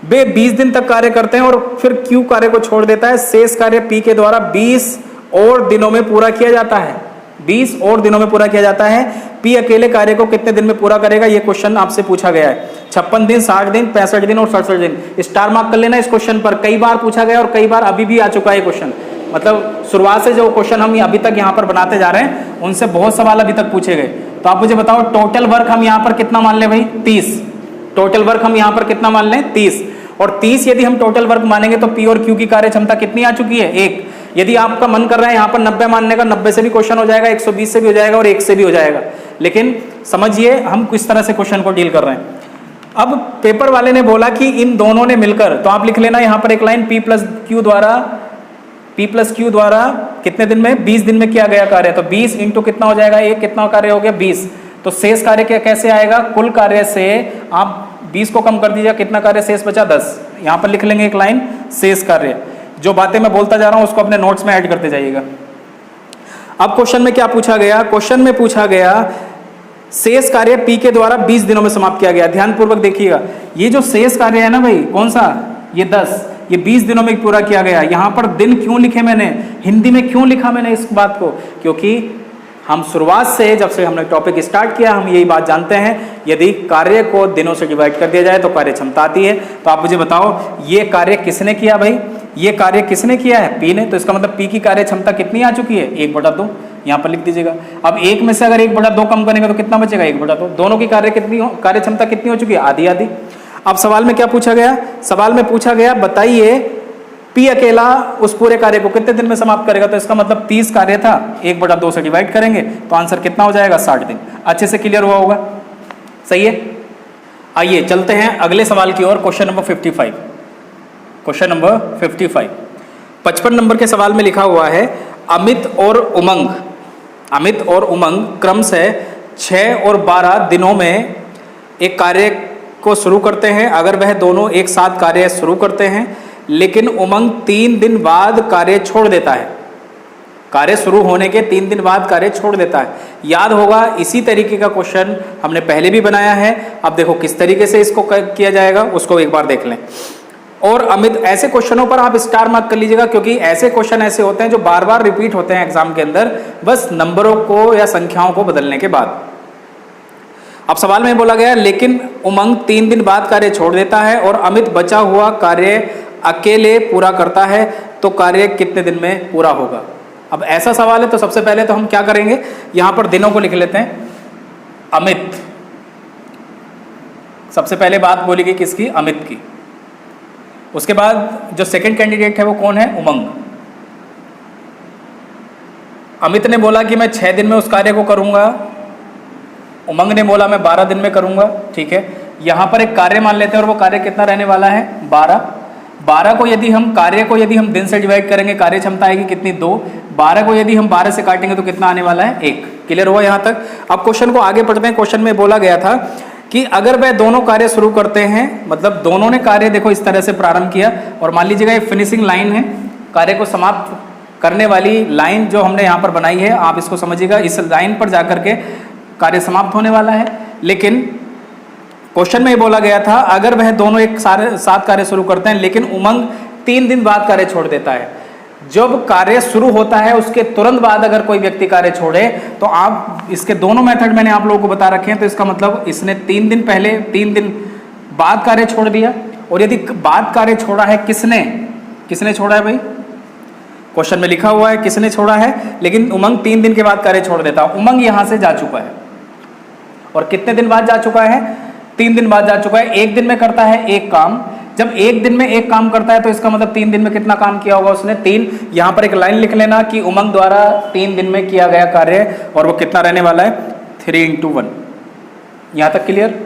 वे 20 दिन तक कार्य करते हैं, और फिर Q कार्य को छोड़ देता है। शेष कार्य P के द्वारा 20 और दिनों में पूरा किया जाता है। 20 और दिनों में पूरा किया जाता है। P अकेले कार्य को कितने दिन में पूरा करेगा? ये क्वेश्चन आपसे पूछा गया है। 56 दिन, 60 दिन, 65 दिन और 67 दिन। स्टार मार्क कर लेना इस क्वेश्चन पर। कई बार पूछा गया और कई बार अभी भी आ चुका है क्वेश्चन। मतलब शुरुआत से जो क्वेश्चन हम अभी तक यहाँ पर बनाते जा रहे हैं, उनसे बहुत सवाल अभी तक पूछे गए। तो आप मुझे बताओ टोटल वर्क हम यहाँ पर कितना मान लें भाई? 30। टोटल वर्क हम यहाँ पर कितना मान लें? 30। और 30 यदि हम टोटल वर्क मानेंगे तो P और Q की कार्य क्षमता कितनी आ चुकी है? 1। यदि आपका मन कर रहा है यहाँ पर 90 मानने का, 90 से भी क्वेश्चन हो जाएगा, 120 से भी हो जाएगा, और 1 से भी हो जाएगा। लेकिन समझिए हम किस तरह से क्वेश्चन को डील कर रहे हैं। अब पेपर वाले ने बोला कि इन दोनों ने मिलकर, तो आप लिख लेना यहाँ पर एक लाइन, P + Q द्वारा कितने दिन में? 20 दिन में किया गया कार्य। तो 20 × कितना हो जाएगा? एक कितना कार्य हो गया? 20। तो शेष कार्य कैसे आएगा? कुल कार्य से आप 20 को कम कर दीजिए, कितना कार्य शेष बचा? 10। यहाँ पर लिख लेंगे एक लाइन, शेष कार्य। जो बातें मैं बोलता जा रहा हूँ उसको अपने नोट्स में ऐड करते जाइएगा। अब क्वेश्चन में क्या पूछा गया, क्वेश्चन में पूछा गया शेष कार्य P के द्वारा 20 दिनों में समाप्त किया गया। ध्यानपूर्वक देखिएगा, ये जो शेष कार्य है ना भाई, कौन सा, ये 10, ये 20 दिनों में पूरा किया गया। यहां पर दिन क्यों लिखे मैंने, हिंदी में क्यों लिखा मैंने इस बात को, क्योंकि हम शुरुआत से जब से हमने टॉपिक स्टार्ट किया हम यही बात जानते हैं, यदि कार्य को दिनों से डिवाइड कर दिया जाए तो कार्य क्षमता आती है। तो आप मुझे बताओ ये कार्य किसने किया भाई, ये कार्य किसने किया है, P ने, तो इसका मतलब P की कार्य क्षमता कितनी आ चुकी है, 1/2, यहाँ पर लिख दीजिएगा। अब एक में से अगर 1/2 कम करेंगे तो कितना बचेगा, 1/2। दोनों की कार्य क्षमता कितनी हो चुकी है, आधी आधी। अब सवाल में क्या पूछा गया, सवाल में पूछा गया बताइए P अकेला उस पूरे कार्य को कितने दिन में समाप्त करेगा, तो इसका मतलब 30 कार्य था, 1/2 से डिवाइड करेंगे तो आंसर कितना हो जाएगा, 60 दिन। अच्छे से क्लियर हुआ होगा, सही है। आइए चलते हैं अगले सवाल की ओर, question number 55। Question number 55 55 number के सवाल में लिखा हुआ है अमित और उमंग क्रमशः 6 और 12 दिनों में एक कार्य को शुरू करते हैं। अगर वह दोनों एक साथ कार्य शुरू करते हैं लेकिन उमंग 3 दिन बाद कार्य छोड़ देता है, कार्य शुरू होने के 3 दिन बाद कार्य छोड़ देता है। याद होगा इसी तरीके का क्वेश्चन हमने पहले भी बनाया है। अब देखो किस तरीके से इसको किया जाएगा उसको एक बार देख लें। और अमित, ऐसे क्वेश्चनों पर आप स्टार मार्क कर लीजिएगा, क्योंकि ऐसे क्वेश्चन ऐसे होते हैं जो बार बार रिपीट होते हैं एग्जाम के अंदर, बस नंबरों को या संख्याओं को बदलने के बाद। अब सवाल में बोला गया लेकिन उमंग 3 दिन बाद कार्य छोड़ देता है और अमित बचा हुआ कार्य अकेले पूरा करता है, तो कार्य कितने दिन में पूरा होगा। अब ऐसा सवाल है तो सबसे पहले तो हम क्या करेंगे, यहां पर दिनों को लिख लेते हैं। अमित, सबसे पहले बात बोली गई किसकी, अमित की। उसके बाद जो सेकंड कैंडिडेट है वो कौन है, उमंग। अमित ने बोला कि मैं 6 दिन में उस कार्य को करूंगा, उमंग ने बोला मैं 12 दिन में करूंगा, ठीक है। यहां पर एक कार्य मान लेते हैं और वो कार्य कितना रहने वाला है, 12 को यदि हम कार्य को यदि हम दिन से डिवाइड करेंगे कार्य क्षमता आएगी कितनी, 2। 12 को यदि हम 12 से काटेंगे तो कितना आने वाला है, 1। क्लियर हुआ यहां तक। अब क्वेश्चन को आगे पढ़ते हैं। क्वेश्चन में बोला गया था कि अगर वह दोनों कार्य शुरू करते हैं, मतलब दोनों ने कार्य देखो इस तरह से प्रारंभ किया और मान लीजिएगा ये फिनिशिंग लाइन है, कार्य को समाप्त करने वाली लाइन जो हमने यहाँ पर बनाई है, आप इसको समझिएगा, इस लाइन पर जाकर के कार्य समाप्त होने वाला है। लेकिन क्वेश्चन में ये बोला गया था अगर वह दोनों एक साथ कार्य शुरू करते हैं लेकिन उमंग 3 दिन बाद कार्य छोड़ देता है। जब कार्य शुरू होता है उसके तुरंत बाद अगर कोई व्यक्ति कार्य छोड़े तो आप इसके दोनों मेथड मैंने आप लोगों को बता रखे हैं, तो इसका मतलब इसने 3 दिन पहले 3 दिन बाद कार्य छोड़ दिया। और यदि बाद कार्य छोड़ा है किसने छोड़ा है भाई, क्वेश्चन में लिखा हुआ है किसने छोड़ा है, लेकिन उमंग 3 दिन के बाद कार्य छोड़ देता। उमंग यहां से जा चुका है और कितने दिन बाद जा चुका है, 3 दिन बाद जा चुका है। 1 दिन में करता है एक काम, जब 1 दिन में एक काम करता है तो इसका मतलब 3 दिन में कितना काम किया होगा उसने, 3। यहां पर एक लाइन लिख लेना कि उमंग द्वारा 3 दिन में किया गया कार्य, और वो कितना रहने वाला है, 3 × 1। यहां तक क्लियर।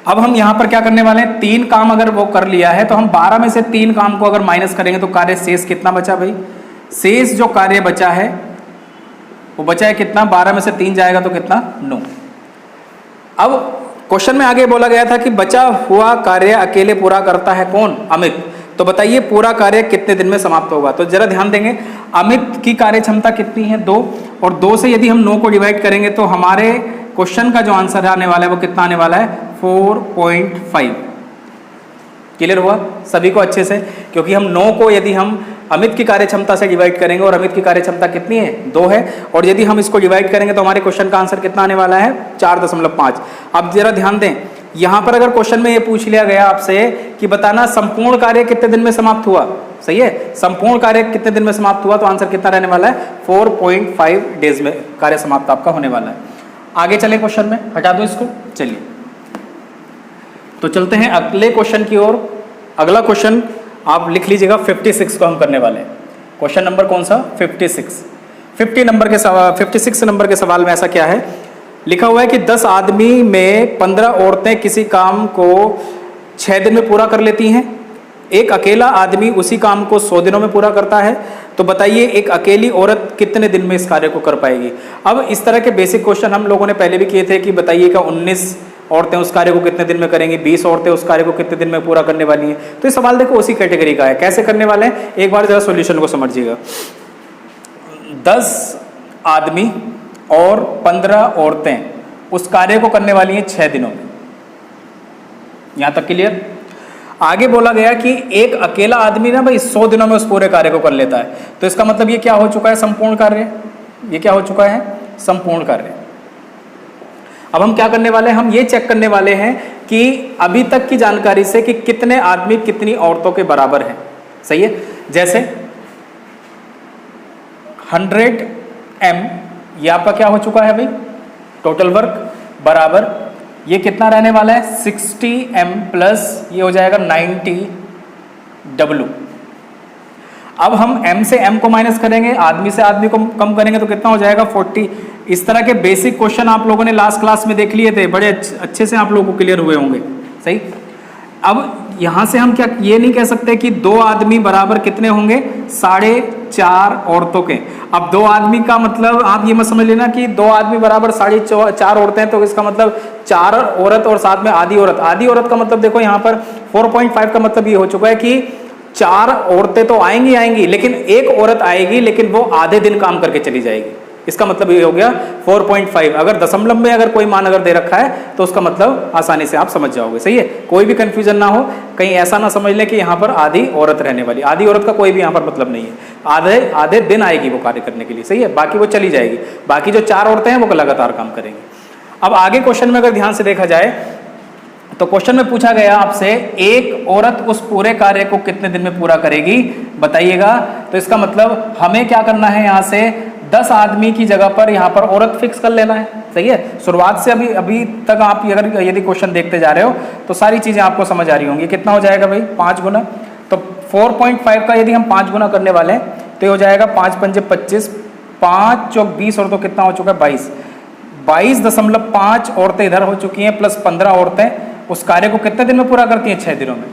अब हम यहां पर क्या करने वाले हैं, 3 काम अगर वो कर लिया है तो हम 12 में से 3 काम को अगर माइनस करेंगे तो कार्य शेष कितना बचा भाई, शेष जो कार्य बचा है वो बचा है कितना, 12 में से 3 जाएगा तो कितना, 9। अब क्वेश्चन में आगे बोला गया था कि बचा हुआ कार्य अकेले पूरा करता है कौन, अमित। तो बताइए पूरा कार्य कितने दिन में समाप्त होगा। तो जरा ध्यान देंगे, अमित की कार्य क्षमता कितनी है, 2, और 2 से यदि हम 9 को डिवाइड करेंगे तो हमारे क्वेश्चन का जो आंसर आने वाला है वो कितना आने वाला है, 4.5। क्लियर हुआ सभी को अच्छे से, क्योंकि हम 9 को यदि हम अमित की कार्य क्षमता से डिवाइड करेंगे, और अमित की कार्य क्षमता कितनी है, 2 है, और यदि हम इसको डिवाइड करेंगे तो हमारे क्वेश्चन का आंसर कितना आने वाला है, 4.5। अब जरा ध्यान दें, यहां पर अगर क्वेश्चन में ये पूछ लिया गया आपसे कि बताना संपूर्ण कार्य कितने दिन में समाप्त हुआ, सही है, संपूर्ण कार्य कितने दिन में समाप्त हुआ, तो आंसर कितना रहने वाला है, 4.5 डेज में कार्य समाप्त आपका होने वाला है। आगे चले क्वेश्चन में, हटा दो इसको, चलिए तो चलते हैं अगले क्वेश्चन की ओर। अगला क्वेश्चन आप लिख लीजिएगा, 56 को हम करने वाले हैं। क्वेश्चन नंबर कौन सा, 56 56 नंबर के सवाल में ऐसा क्या है, लिखा हुआ है कि 10 आदमी में 15 औरतें किसी काम को 6 दिन में पूरा कर लेती हैं, एक अकेला आदमी उसी काम को 100 दिनों में पूरा करता है। तो बताइए एक अकेली औरत कितने दिन में इस कार्य को कर पाएगी। अब इस तरह के बेसिक क्वेश्चन हम लोगों ने पहले भी किए थे कि बताइएगा 19 औरतें उस कार्य को कितने दिन में करेंगी, 20 औरतें उस कार्य को कितने दिन में पूरा करने वाली हैं। तो ये सवाल देखो उसी कैटेगरी का है, कैसे करने वाले हैं एक बार जरा सॉल्यूशन को समझिएगा। 10 आदमी और 15 औरतें उस कार्य को करने वाली हैं 6 दिनों में। यहां तक क्लियर? आगे बोला गया कि एक अकेला आदमी ना भाई 100 दिनों में उस पूरे कार्य को कर लेता है, तो इसका मतलब ये क्या हो चुका है? संपूर्ण कार्य। ये क्या हो चुका है? संपूर्ण कार्य। अब हम क्या करने वाले हैं? हम ये चेक करने वाले हैं कि अभी तक की जानकारी से कि कितने आदमी कितनी औरतों के बराबर हैं। सही है? जैसे 100 m ये आपका क्या हो चुका है भाई? टोटल वर्क बराबर ये कितना रहने वाला है? 60 m प्लस ये हो जाएगा 90 w। अब हम m से m को माइनस करेंगे, आदमी से आदमी को कम करेंगे तो कितना हो जाएगा? 40। इस तरह के बेसिक क्वेश्चन आप लोगों ने लास्ट क्लास में देख लिए थे, बड़े अच्छे से आप लोगों को क्लियर हुए होंगे। सही। अब यहां से हम क्या ये नहीं कह सकते कि 2 आदमी बराबर कितने होंगे? 4.5 औरतों के। अब 2 आदमी का मतलब आप ये मत समझ लेना कि 2 आदमी बराबर 4.5 औरतें, तो इसका मतलब 4 औरत और साथ में आधी औरत। आधी औरत का मतलब देखो यहाँ पर 4.5 का मतलब ये हो चुका है कि 4 औरतें तो आएंगी, लेकिन एक औरत आएगी लेकिन वो आधे दिन काम करके चली जाएगी। इसका मतलब ये हो गया 4.5। अगर दशमलव में अगर कोई मान अगर दे रखा है तो उसका मतलब आसानी से आप समझ जाओगे। सही है? कोई भी कंफ्यूजन ना हो, कहीं ऐसा ना समझ लें कि यहाँ पर आधी औरत रहने वाली। आधी औरत का कोई भी यहाँ पर मतलब नहीं है। आधे दिन आएगी वो कार्य करने के लिए। सही है? बाकी वो चली जाएगी। बाकी जो 4 औरतें हैं वो लगातार काम करेंगी। अब आगे क्वेश्चन में अगर ध्यान से देखा जाए तो क्वेश्चन में पूछा गया आपसे एक औरत उस पूरे कार्य को कितने दिन में पूरा करेगी बताइएगा। तो इसका मतलब हमें क्या करना है? यहाँ से 10 आदमी की जगह पर यहाँ पर औरत फिक्स कर लेना है। सही है? शुरुआत से अभी तक आप अगर यदि क्वेश्चन देखते जा रहे हो तो सारी चीजें आपको समझ आ रही होंगी। कितना हो जाएगा भाई? 5 गुना। तो 4.5 का यदि हम 5 गुना करने वाले हैं तो हो जाएगा 5 पंजे 25, 5 चौक 20 और तो कितना हो चुका है? 22। 22.5 औरतें इधर हो चुकी हैं प्लस 15 औरतें उस कार्य को कितने दिन में पूरा करती हैं? 6 दिनों में।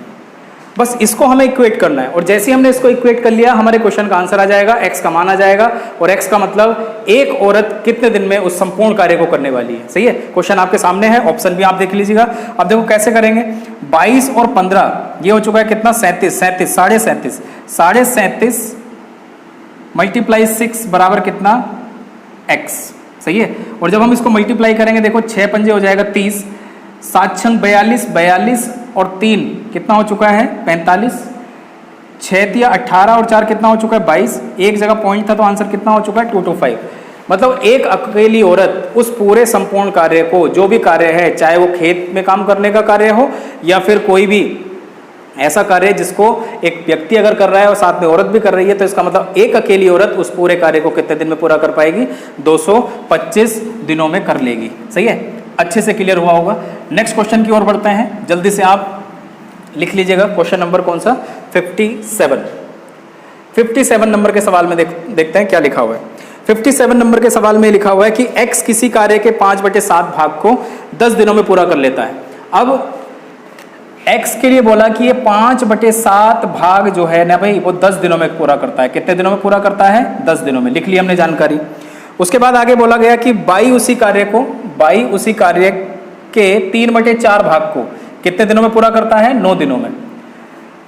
बस इसको हमें इक्वेट करना है और जैसे ही हमने इसको इक्वेट कर लिया हमारे क्वेश्चन का आंसर आ जाएगा। x का मान आ जाएगा और x का मतलब एक औरत कितने दिन में उस संपूर्ण कार्य को करने वाली है। सही है? क्वेश्चन आपके सामने है, ऑप्शन भी आप देख लीजिएगा। अब देखो कैसे करेंगे। 22 और 15 ये हो चुका है कितना? 37 37 मल्टीप्लाई 6 बराबर कितना? x। सही है? और जब हम इसको मल्टीप्लाई करेंगे देखो 6 पंजे हो जाएगा 30, 7 छंग 42 और 3 कितना हो चुका है? 45, 6 तिया 18 और 4 कितना हो चुका है? 22। एक जगह पॉइंट था तो आंसर कितना हो चुका है? 225। मतलब एक अकेली औरत उस पूरे संपूर्ण कार्य को, जो भी कार्य है, चाहे वो खेत में काम करने का कार्य हो या फिर कोई भी ऐसा कार्य जिसको एक व्यक्ति अगर कर रहा है और साथ में औरत भी कर रही है, तो इसका मतलब एक अकेली औरत उस पूरे कार्य को कितने दिन में पूरा कर पाएगी? 225 दिनों में कर लेगी। सही है? अच्छे से क्लियर हुआ होगा। नेक्स्ट क्वेश्चन की ओर बढ़ते हैं, जल्दी से आप लिख लीजिएगा। क्वेश्चन नंबर कौन सा? 57 नंबर के सवाल में देखते हैं क्या लिखा हुआ है। 57 नंबर के सवाल में लिखा हुआ है कि x किसी कार्य के 5/7 भाग को 10 दिनों में पूरा कर लेता है। अब x के लिए बोला कि ये 5/7 भाग जो है ना भाई वो 10 दिनों में पूरा करता है। कितने दिनों में पूरा करता है? 10 दिनों में। लिख ली हमने जानकारी। उसके बाद आगे बोला गया कि बाई उसी कार्य के 3/4 भाग को कितने दिनों में पूरा करता है? 9 दिनों में।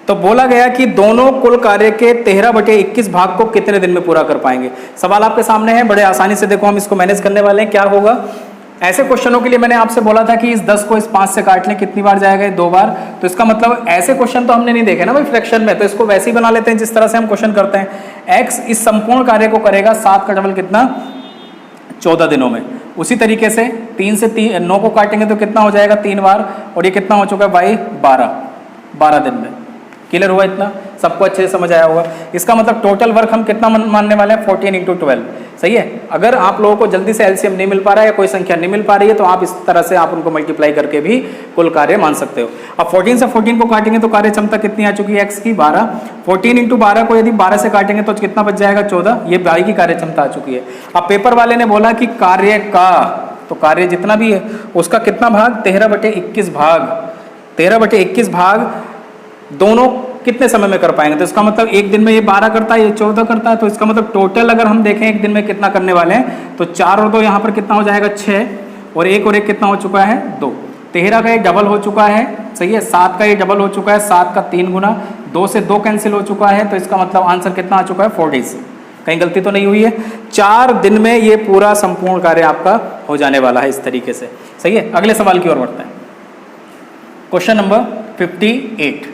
तो बोला गया कि दोनों कुल कार्य के 13/21 भाग को कितने दिन में पूरा कर पाएंगे। सवाल आपके सामने है, बड़े आसानी से देखो हम इसको मैनेज करने वाले हैं। क्या होगा? ऐसे क्वेश्चनों के लिए मैंने आपसे बोला था कि इस 10 को इस 5 से काट लें। कितनी बार जाएगा? 2 बार। तो इसका मतलब ऐसे क्वेश्चन तो हमने नहीं देखे ना भाई फ्रैक्शन में, तो इसको वैसे ही बना लेते हैं जिस तरह से हम क्वेश्चन करते हैं। x इस संपूर्ण कार्य को करेगा 7 का डबल कितना? 14 दिनों में। उसी तरीके से 3 से 9 को काटेंगे तो कितना हो जाएगा? 3 बार। और ये कितना हो चुका है भाई? 12 दिन में। क्लियर हुआ? इतना सबको अच्छे से समझ आया होगा। इसका मतलब टोटल वर्क हम कितना मानने वाले हैं? 14 × 12। सही है? अगर आप लोगों को जल्दी से एलसीएम नहीं मिल पा रहा है या कोई संख्या नहीं मिल पा रही है तो आप इस तरह से आप उनको मल्टीप्लाई करके भी कुल कार्य मान सकते हो। अब 14 से 14 को काटेंगे तो कार्य क्षमता कितनी आ चुकी है? x की 12। 14 × 12 को यदि 12 से काटेंगे तो कितना बच जाएगा? 14। ये y की कार्य क्षमता आ चुकी है। अब पेपर वाले ने बोला कि कार्य का, तो कार्य जितना भी है उसका कितना भाग? 13/21 भाग। 13/21 भाग दोनों कितने समय में कर पाएंगे? तो इसका मतलब एक दिन में ये 12 करता है, ये 14 करता है। तो इसका मतलब टोटल अगर हम देखें एक दिन में कितना करने वाले हैं तो 4 और 2 यहाँ पर कितना हो जाएगा? 6 और 1 कितना हो चुका है? 2। 13 का ये डबल हो चुका है। सही है? 7 का ये डबल हो चुका है। 7 का 3 गुना। 2 से 2 कैंसिल हो चुका है। तो इसका मतलब आंसर कितना आ चुका है? 40। कहीं गलती तो नहीं हुई है? 4 दिन में ये पूरा संपूर्ण कार्य आपका हो जाने वाला है इस तरीके से। सही है, अगले सवाल की ओर बढ़ते हैं। Question number 58।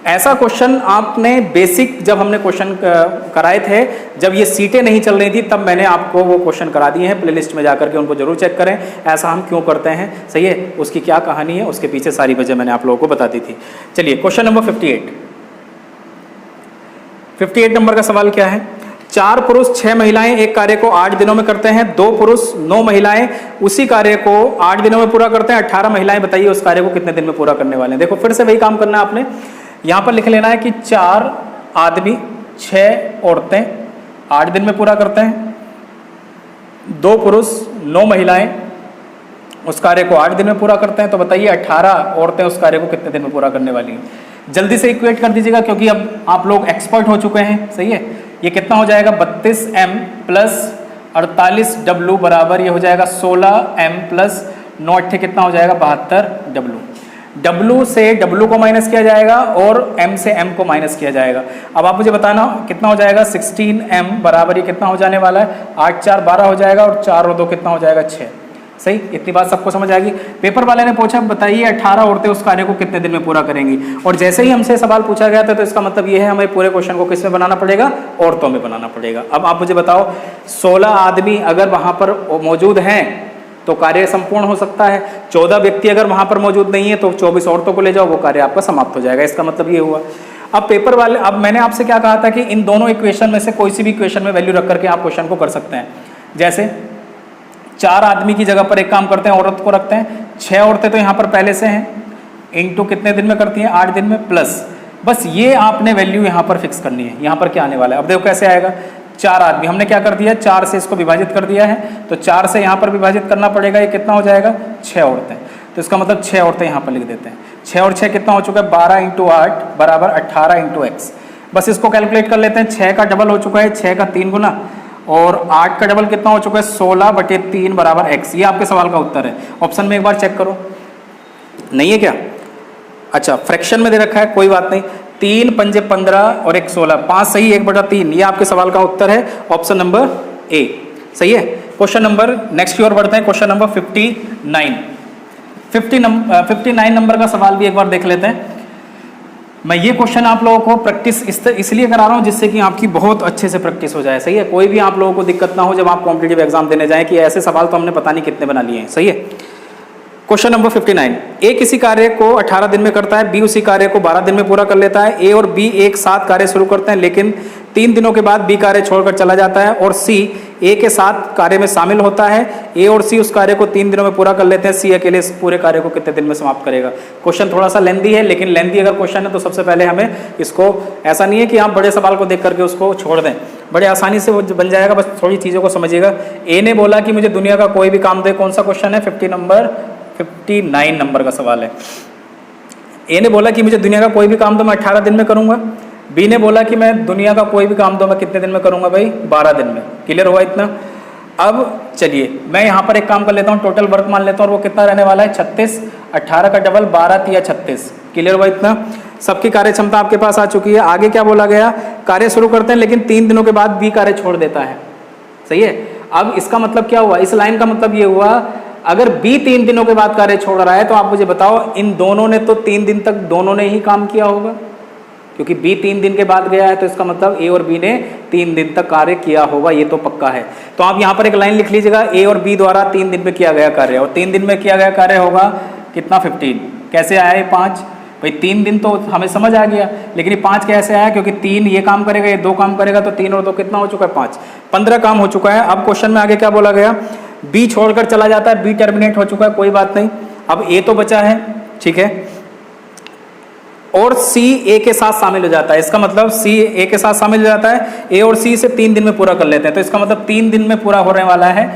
ऐसा क्वेश्चन आपने बेसिक जब हमने क्वेश्चन कराए थे, जब ये सीटें नहीं चल रही थी, तब मैंने आपको वो क्वेश्चन करा दिए हैं। प्लेलिस्ट में जाकर के उनको जरूर चेक करें, ऐसा हम क्यों करते हैं। सही है, उसकी क्या कहानी है, उसके पीछे सारी वजह मैंने आप लोगों को बता दी थी। चलिए क्वेश्चन नंबर 58 नंबर का सवाल क्या है। 4 पुरुष 6 महिलाएं एक कार्य को 8 दिनों में करते हैं। 2 पुरुष 9 महिलाएं उसी कार्य को 8 दिनों में पूरा करते हैं। 18 महिलाएं, बताइए उस कार्य को कितने दिन में पूरा करने वाले हैं। देखो फिर से वही काम करना है आपने, यहां पर लिख लेना है कि 4 आदमी 6 औरतें 8 दिन में पूरा करते हैं। 2 पुरुष 9 महिलाएं उस कार्य को 8 दिन में पूरा करते हैं। तो बताइए 18 औरतें उस कार्य को कितने दिन में पूरा करने वाली हैं। जल्दी से इक्वेट कर दीजिएगा, क्योंकि अब आप लोग एक्सपर्ट हो चुके हैं। सही है, ये कितना हो जाएगा 32m प्लस 48w बराबर ये हो जाएगा 16m प्लस 9 कितना हो जाएगा 72w। W से W को माइनस किया जाएगा और M से M को माइनस किया जाएगा। अब आप मुझे बताना कितना हो जाएगा 16m बराबर ये कितना हो जाने वाला है 8 4 12 हो जाएगा और 4 और 2 कितना हो जाएगा 6। सही, इतनी बात सबको समझ आएगी। पेपर वाले ने पूछा बताइए 18 औरतें उस कार्य को कितने दिन में पूरा करेंगी, और जैसे ही हमसे सवाल पूछा गया था तो इसका मतलब ये है हमें पूरे क्वेश्चन को किस में बनाना पड़ेगा, औरतों में बनाना पड़ेगा। अब आप मुझे बताओ 16 आदमी अगर वहां पर मौजूद हैं तो कार्य संपूर्ण हो सकता है। 14 व्यक्ति अगर वहां पर मौजूद नहीं है तो 24 औरतों को ले जाओ, वो कार्य आपका समाप्त हो जाएगा। इसका मतलब ये हुआ। अब पेपर वाले, अब मैंने आपसे क्या कहा था कि इन दोनों इक्वेशन में से कोई सी भी इक्वेशन में वैल्यू रख करके आप क्वेश्चन को कर सकते हैं। जैसे 4 आदमी की जगह पर एक काम करते हैं, औरत को रखते हैं। 6 औरतें तो यहाँ पर पहले से हैं, इंटू कितने दिन में करती हैं 8 दिन में, प्लस बस ये आपने वैल्यू यहाँ पर फिक्स करनी है। यहाँ पर क्या आने वाला है, अब देखो कैसे आएगा। 4 आदमी हमने क्या कर दिया, 4 से इसको विभाजित कर दिया है, तो 4 से यहाँ पर विभाजित करना पड़ेगा। ये कितना हो जाएगा 6 औरतें, तो इसका मतलब 6 औरतें यहाँ पर लिख देते हैं। 6 और 6 कितना हो चुका है 12 × 8 बराबर 18 × x। बस इसको कैलकुलेट कर लेते हैं। 6 का डबल हो चुका है 6 का 3 गुना, और 8 का डबल कितना हो चुका है 16/3 बराबर x। ये आपके सवाल का उत्तर है। ऑप्शन में एक बार चेक करो, नहीं है क्या? अच्छा, फ्रैक्शन में दे रखा है, कोई बात नहीं। 3 पंजे 15 और 1 16, 5 सही 1/3। ये आपके सवाल का उत्तर है, ऑप्शन नंबर ए। सही है। क्वेश्चन नंबर नेक्स्ट की ओर बढ़ते हैं। क्वेश्चन नंबर 59 नंबर का सवाल भी एक बार देख लेते हैं। मैं ये क्वेश्चन आप लोगों को प्रैक्टिस इसलिए करा रहा हूँ जिससे कि आपकी बहुत अच्छे से प्रैक्टिस हो जाए। सही है, कोई भी आप लोगों को दिक्कत ना हो जब आप कॉम्पिटिटिव एग्जाम देने जाएं कि ऐसे सवाल तो हमने पता नहीं कितने बना लिए हैं। सही है। Question number 59। ए किसी कार्य को 18 दिन में करता है, बी उसी कार्य को 12 दिन में पूरा कर लेता है। ए और बी एक साथ कार्य शुरू करते हैं, लेकिन 3 दिनों के बाद बी कार्य छोड़कर चला जाता है, और सी ए के साथ कार्य में शामिल होता है। ए और सी उस कार्य को 3 दिनों में पूरा कर लेते हैं। सी अकेले इस पूरे कार्य को कितने दिन में समाप्त करेगा। क्वेश्चन थोड़ा सा लेंदी है, लेकिन लेंदी अगर क्वेश्चन है तो सबसे पहले हमें इसको, ऐसा नहीं है कि आप बड़े सवाल को देख करके उसको छोड़ दें, बड़े आसानी से वो बन जाएगा। बस थोड़ी चीज़ों को समझिएगा। ए ने बोला कि मुझे दुनिया का कोई भी काम दे। कौन सा क्वेश्चन है? 59 नंबर का सवाल है। ए ने बोला कि मुझे दुनिया का कोई भी काम दो, मैं 18 दिन में करूंगा। बी ने बोला कि मैं दुनिया का कोई भी काम दो, मैं कितने दिन में करूंगा भाई 12 दिन में। क्लियर हुआ इतना? अब चलिए मैं यहाँ पर एक काम कर लेता हूँ, टोटल वर्क मान लेता हूँ, और वो कितना रहने वाला है 36। 18 का डबल 12 × 36। क्लियर हुआ इतना? सबकी कार्य क्षमता आपके पास आ चुकी है। आगे क्या बोला गया, कार्य शुरू करते हैं लेकिन 3 दिनों के बाद बी कार्य छोड़ देता है। सही है। अब इसका मतलब क्या हुआ, इस लाइन का मतलब ये हुआ अगर बी 3 दिनों के बाद कार्य छोड़ रहा है तो आप मुझे बताओ इन दोनों ने तो 3 दिन तक दोनों ने ही काम किया होगा, क्योंकि बी 3 दिन के बाद गया है, तो इसका मतलब ए और बी ने 3 दिन तक कार्य किया होगा, ये तो पक्का है। तो आप यहाँ पर एक लाइन लिख लीजिएगा, ए और बी द्वारा 3 दिन में किया गया कार्य, और 3 दिन में किया गया कार्य होगा कितना 15। कैसे आया ये 5? भाई 3 दिन तो हमें समझ आ गया, लेकिन ये 5 कैसे आया, क्योंकि 3 ये काम करेगा, ये 2 काम करेगा, तो 3 और 2 कितना हो चुका है 5। 15 काम हो चुका है। अब क्वेश्चन में आगे क्या बोला गया, बी छोड़कर चला जाता है, बी टर्मिनेट हो चुका है, कोई बात नहीं। अब ए तो बचा है, ठीक है, और सी ए के साथ शामिल हो जाता है। इसका मतलब सी ए के साथ शामिल हो जाता है, ए और सी से 3 दिन में पूरा कर लेते हैं, तो इसका मतलब 3 दिन में पूरा होने वाला है।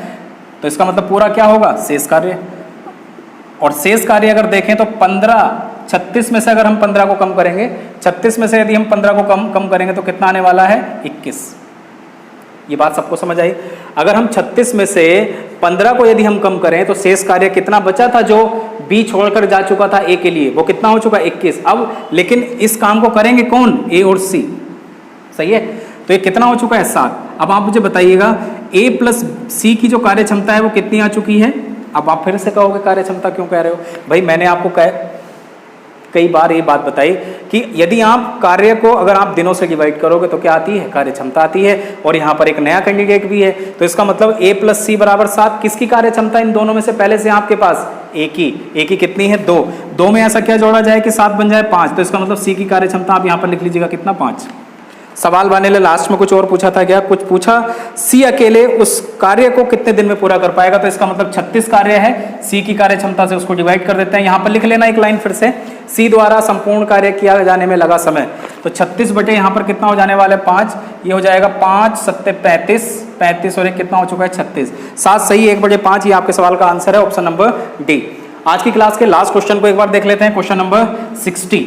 तो इसका मतलब पूरा क्या होगा, शेष कार्य। और शेष कार्य अगर देखें तो 36 में से अगर हम 15 को कम करेंगे, 36 में से यदि हम 15 को कम करेंगे तो कितना आने वाला है 21। ये बात सबको समझ आई? अगर हम 36 में से 15 को यदि हम कम करें तो शेष कार्य कितना बचा था, जो बी छोड़कर जा चुका था ए के लिए, वो कितना हो चुका है 21। अब लेकिन इस काम को करेंगे कौन, ए और सी। सही है। तो ये कितना हो चुका है 7। अब आप मुझे बताइएगा A प्लस सी की जो कार्य क्षमता है वो कितनी आ चुकी है। अब आप फिर से कहोगे कार्य क्षमता क्यों कह रहे हो भाई, मैंने आपको कई बार ये बात बताई कि यदि आप कार्य को अगर आप दिनों से डिवाइड करोगे तो क्या आती है, कार्य क्षमता आती है। और यहाँ पर एक नया कैंडिडेट भी है, तो इसका मतलब A प्लस सी बराबर 7। किसकी कार्य क्षमता इन दोनों में से पहले से आपके पास A की कितनी है 2। 2 में ऐसा क्या जोड़ा जाए कि 7 बन जाए 5, तो इसका मतलब C की कार्य क्षमता आप यहाँ पर लिख लीजिएगा कितना 5। सवाल बनने ले लास्ट में कुछ और पूछा था क्या, कुछ पूछा सी अकेले उस कार्य को कितने दिन में पूरा कर पाएगा, तो इसका मतलब 36 कार्य है, सी की कार्य क्षमता से उसको डिवाइड कर देते हैं। यहाँ पर लिख लेना एक लाइन फिर से, सी द्वारा संपूर्ण कार्य किया जाने में लगा समय, तो 36 बटे यहाँ पर कितना हो जाने वाला है 5, ये हो जाएगा 5 7 35, 35 और एक कितना हो चुका है 36, 7 सही 1 बटे 5, ये आपके सवाल का आंसर है ऑप्शन नंबर डी। आज की क्लास के लास्ट क्वेश्चन को एक बार देख लेते हैं, क्वेश्चन नंबर 60।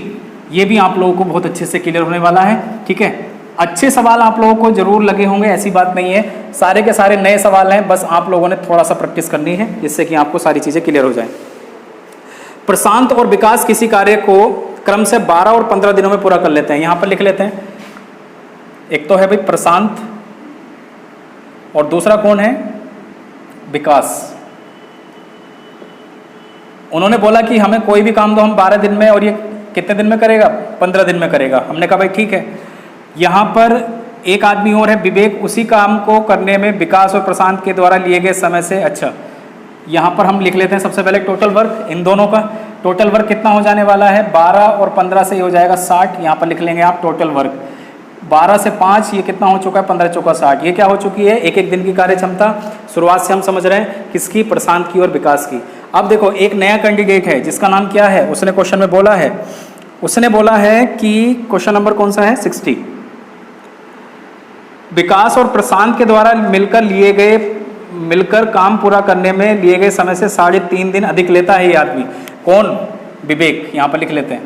ये भी आप लोगों को बहुत अच्छे से क्लियर होने वाला है, ठीक है। अच्छे सवाल आप लोगों को जरूर लगे होंगे, ऐसी बात नहीं है, सारे के सारे नए सवाल हैं, बस आप लोगों ने थोड़ा सा प्रैक्टिस करनी है जिससे कि आपको सारी चीजें क्लियर हो जाएं। प्रशांत और विकास किसी कार्य को क्रम से 12 और 15 दिनों में पूरा कर लेते हैं। यहां पर लिख लेते हैं, एक तो है भाई प्रशांत और दूसरा कौन है विकास। उन्होंने बोला कि हमें कोई भी काम दो हम 12 दिन में, और ये कितने दिन में करेगा 15 दिन में करेगा। हमने कहा भाई ठीक है। यहाँ पर एक आदमी और है विवेक, उसी काम को करने में विकास और प्रशांत के द्वारा लिए गए समय से, अच्छा यहाँ पर हम लिख लेते हैं सबसे पहले टोटल वर्क, इन दोनों का टोटल वर्क कितना हो जाने वाला है 12 और 15 से ये हो जाएगा 60। यहाँ पर लिख लेंगे आप टोटल वर्क 12 से 5 ये कितना हो चुका है 15 चौका 60, ये क्या हो चुकी है एक दिन की कार्य क्षमता। शुरुआत से हम समझ रहे हैं किसकी, प्रशांत की और विकास की। अब देखो एक नया कैंडिडेट है जिसका नाम क्या है, उसने क्वेश्चन में बोला है, उसने बोला है कि क्वेश्चन नंबर कौन सा है 60, विकास और प्रशांत के द्वारा मिलकर काम पूरा करने में लिए गए समय से 3.5 दिन अधिक लेता है ये आदमी। कौन, विवेक, यहाँ पर लिख लेते हैं।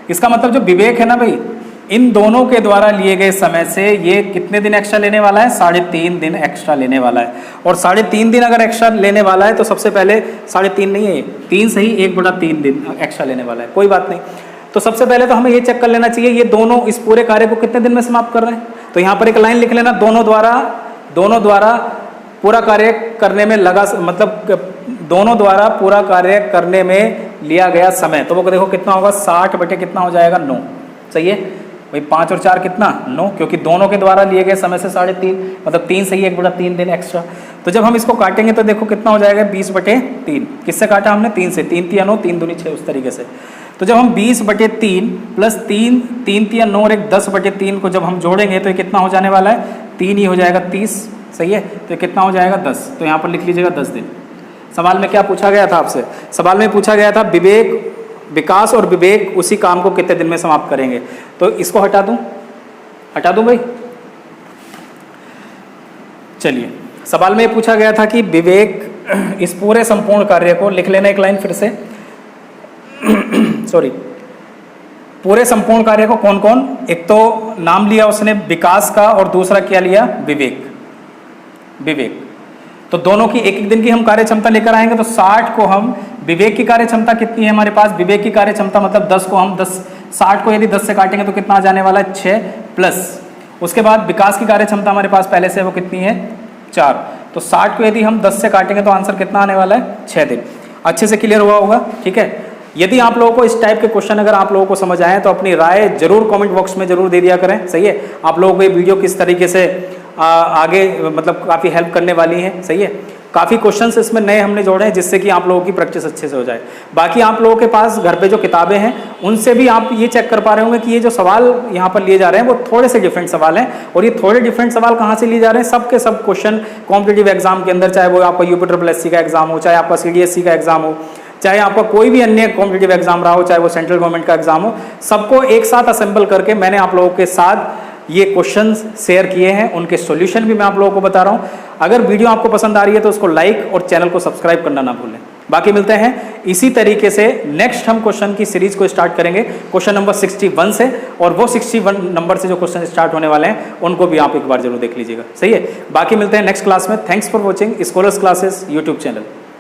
इसका मतलब जो विवेक है ना भाई, इन दोनों के द्वारा लिए गए समय से ये कितने दिन एक्स्ट्रा लेने वाला है 3.5 दिन एक्स्ट्रा लेने वाला है। और 3.5 दिन अगर एक्स्ट्रा लेने वाला है तो सबसे पहले 3.5 नहीं है 3 सही 1/3 दिन एक्स्ट्रा लेने वाला है, कोई बात नहीं। तो सबसे पहले तो हमें ये चेक कर लेना चाहिए ये दोनों इस पूरे कार्य को कितने दिन में समाप्त कर रहे हैं। तो यहाँ पर एक लाइन लिख लेना, दोनों द्वारा पूरा कार्य करने में लगा, मतलब दोनों द्वारा पूरा कार्य करने में लिया गया समय। तो वो देखो कितना होगा 60 बटे कितना हो जाएगा 9, सही है भाई। 5 और 4 कितना 9, क्योंकि दोनों के द्वारा लिए गए समय से 3.5 मतलब 3 सही 1/3 दिन एक्स्ट्रा। तो जब हम इसको काटेंगे तो देखो कितना हो जाएगा 20/3। किससे काटा हमने 3 से, 3 3 9 3 दूनी 6 उस तरीके से। तो जब हम 20/3 प्लस 3 3 3 9 और एक 10/3 को जब हम जोड़ेंगे तो ये कितना हो जाने वाला है 3 ही हो जाएगा 30, सही है। तो ये कितना हो जाएगा 10, तो यहाँ पर लिख लीजिएगा 10 दिन। सवाल में क्या पूछा गया था आपसे, सवाल में पूछा गया था विकास और विवेक उसी काम को कितने दिन में समाप्त करेंगे। तो इसको हटा दूं भाई। चलिए सवाल में पूछा गया था कि विवेक इस पूरे संपूर्ण कार्य को, लिख लेना एक लाइन फिर से सॉरी, पूरे संपूर्ण कार्य को कौन कौन, एक तो नाम लिया उसने विकास का और दूसरा क्या लिया विवेक। तो दोनों की एक दिन की हम कार्य क्षमता लेकर आएंगे। तो 60 को हम, विवेक की कार्य क्षमता कितनी है हमारे पास, विवेक की कार्य क्षमता मतलब 10 को हम 60 को यदि 10 से काटेंगे तो कितना आ जाने वाला है 6 प्लस उसके बाद विकास की कार्य क्षमता हमारे पास पहले से वो कितनी है 4। तो 60 को यदि हम 10 से काटेंगे तो आंसर कितना आने वाला है 6 दिन। अच्छे से क्लियर हुआ होगा, ठीक है। यदि आप लोगों को इस टाइप के क्वेश्चन अगर आप लोगों को समझ आए तो अपनी राय जरूर कमेंट बॉक्स में जरूर दे दिया करें, सही है। आप लोगों को ये वीडियो किस तरीके से आगे मतलब काफ़ी हेल्प करने वाली है, सही है। काफ़ी क्वेश्चंस इसमें नए हमने जोड़े हैं जिससे कि आप लोगों की प्रैक्टिस अच्छे से हो जाए। बाकी आप लोगों के पास घर पे जो किताबें हैं उनसे भी आप ये चेक कर पा रहे होंगे कि ये जो सवाल यहाँ पर लिए जा रहे हैं वो थोड़े से डिफरेंट सवाल हैं। और ये थोड़े डिफरेंट सवाल कहाँ से लिए जा रहे हैं, सब के सब क्वेश्चन कॉम्पिटिटिव एग्जाम के अंदर, चाहे वो आपका UPSSC का एग्जाम हो, चाहे आपका CDSE का एग्जाम हो, चाहे आपका कोई भी अन्य कॉम्पिटिटिव एग्जाम रहा हो, चाहे वो सेंट्रल गवर्नमेंट का एग्जाम हो, सबको एक साथ असेंबल करके मैंने आप लोगों के साथ ये क्वेश्चंस शेयर किए हैं। उनके सॉल्यूशन भी मैं आप लोगों को बता रहा हूं। अगर वीडियो आपको पसंद आ रही है तो उसको लाइक और चैनल को सब्सक्राइब करना ना भूलें। बाकी मिलते हैं इसी तरीके से नेक्स्ट, हम क्वेश्चन की सीरीज को स्टार्ट करेंगे क्वेश्चन नंबर 61 से, और वो 61 नंबर से जो क्वेश्चन स्टार्ट होने वाले हैं उनको भी आप एक बार जरूर देख लीजिएगा, सही है। बाकी मिलते हैं नेक्स्ट क्लास में। Thanks for watching scholars classes YouTube channel.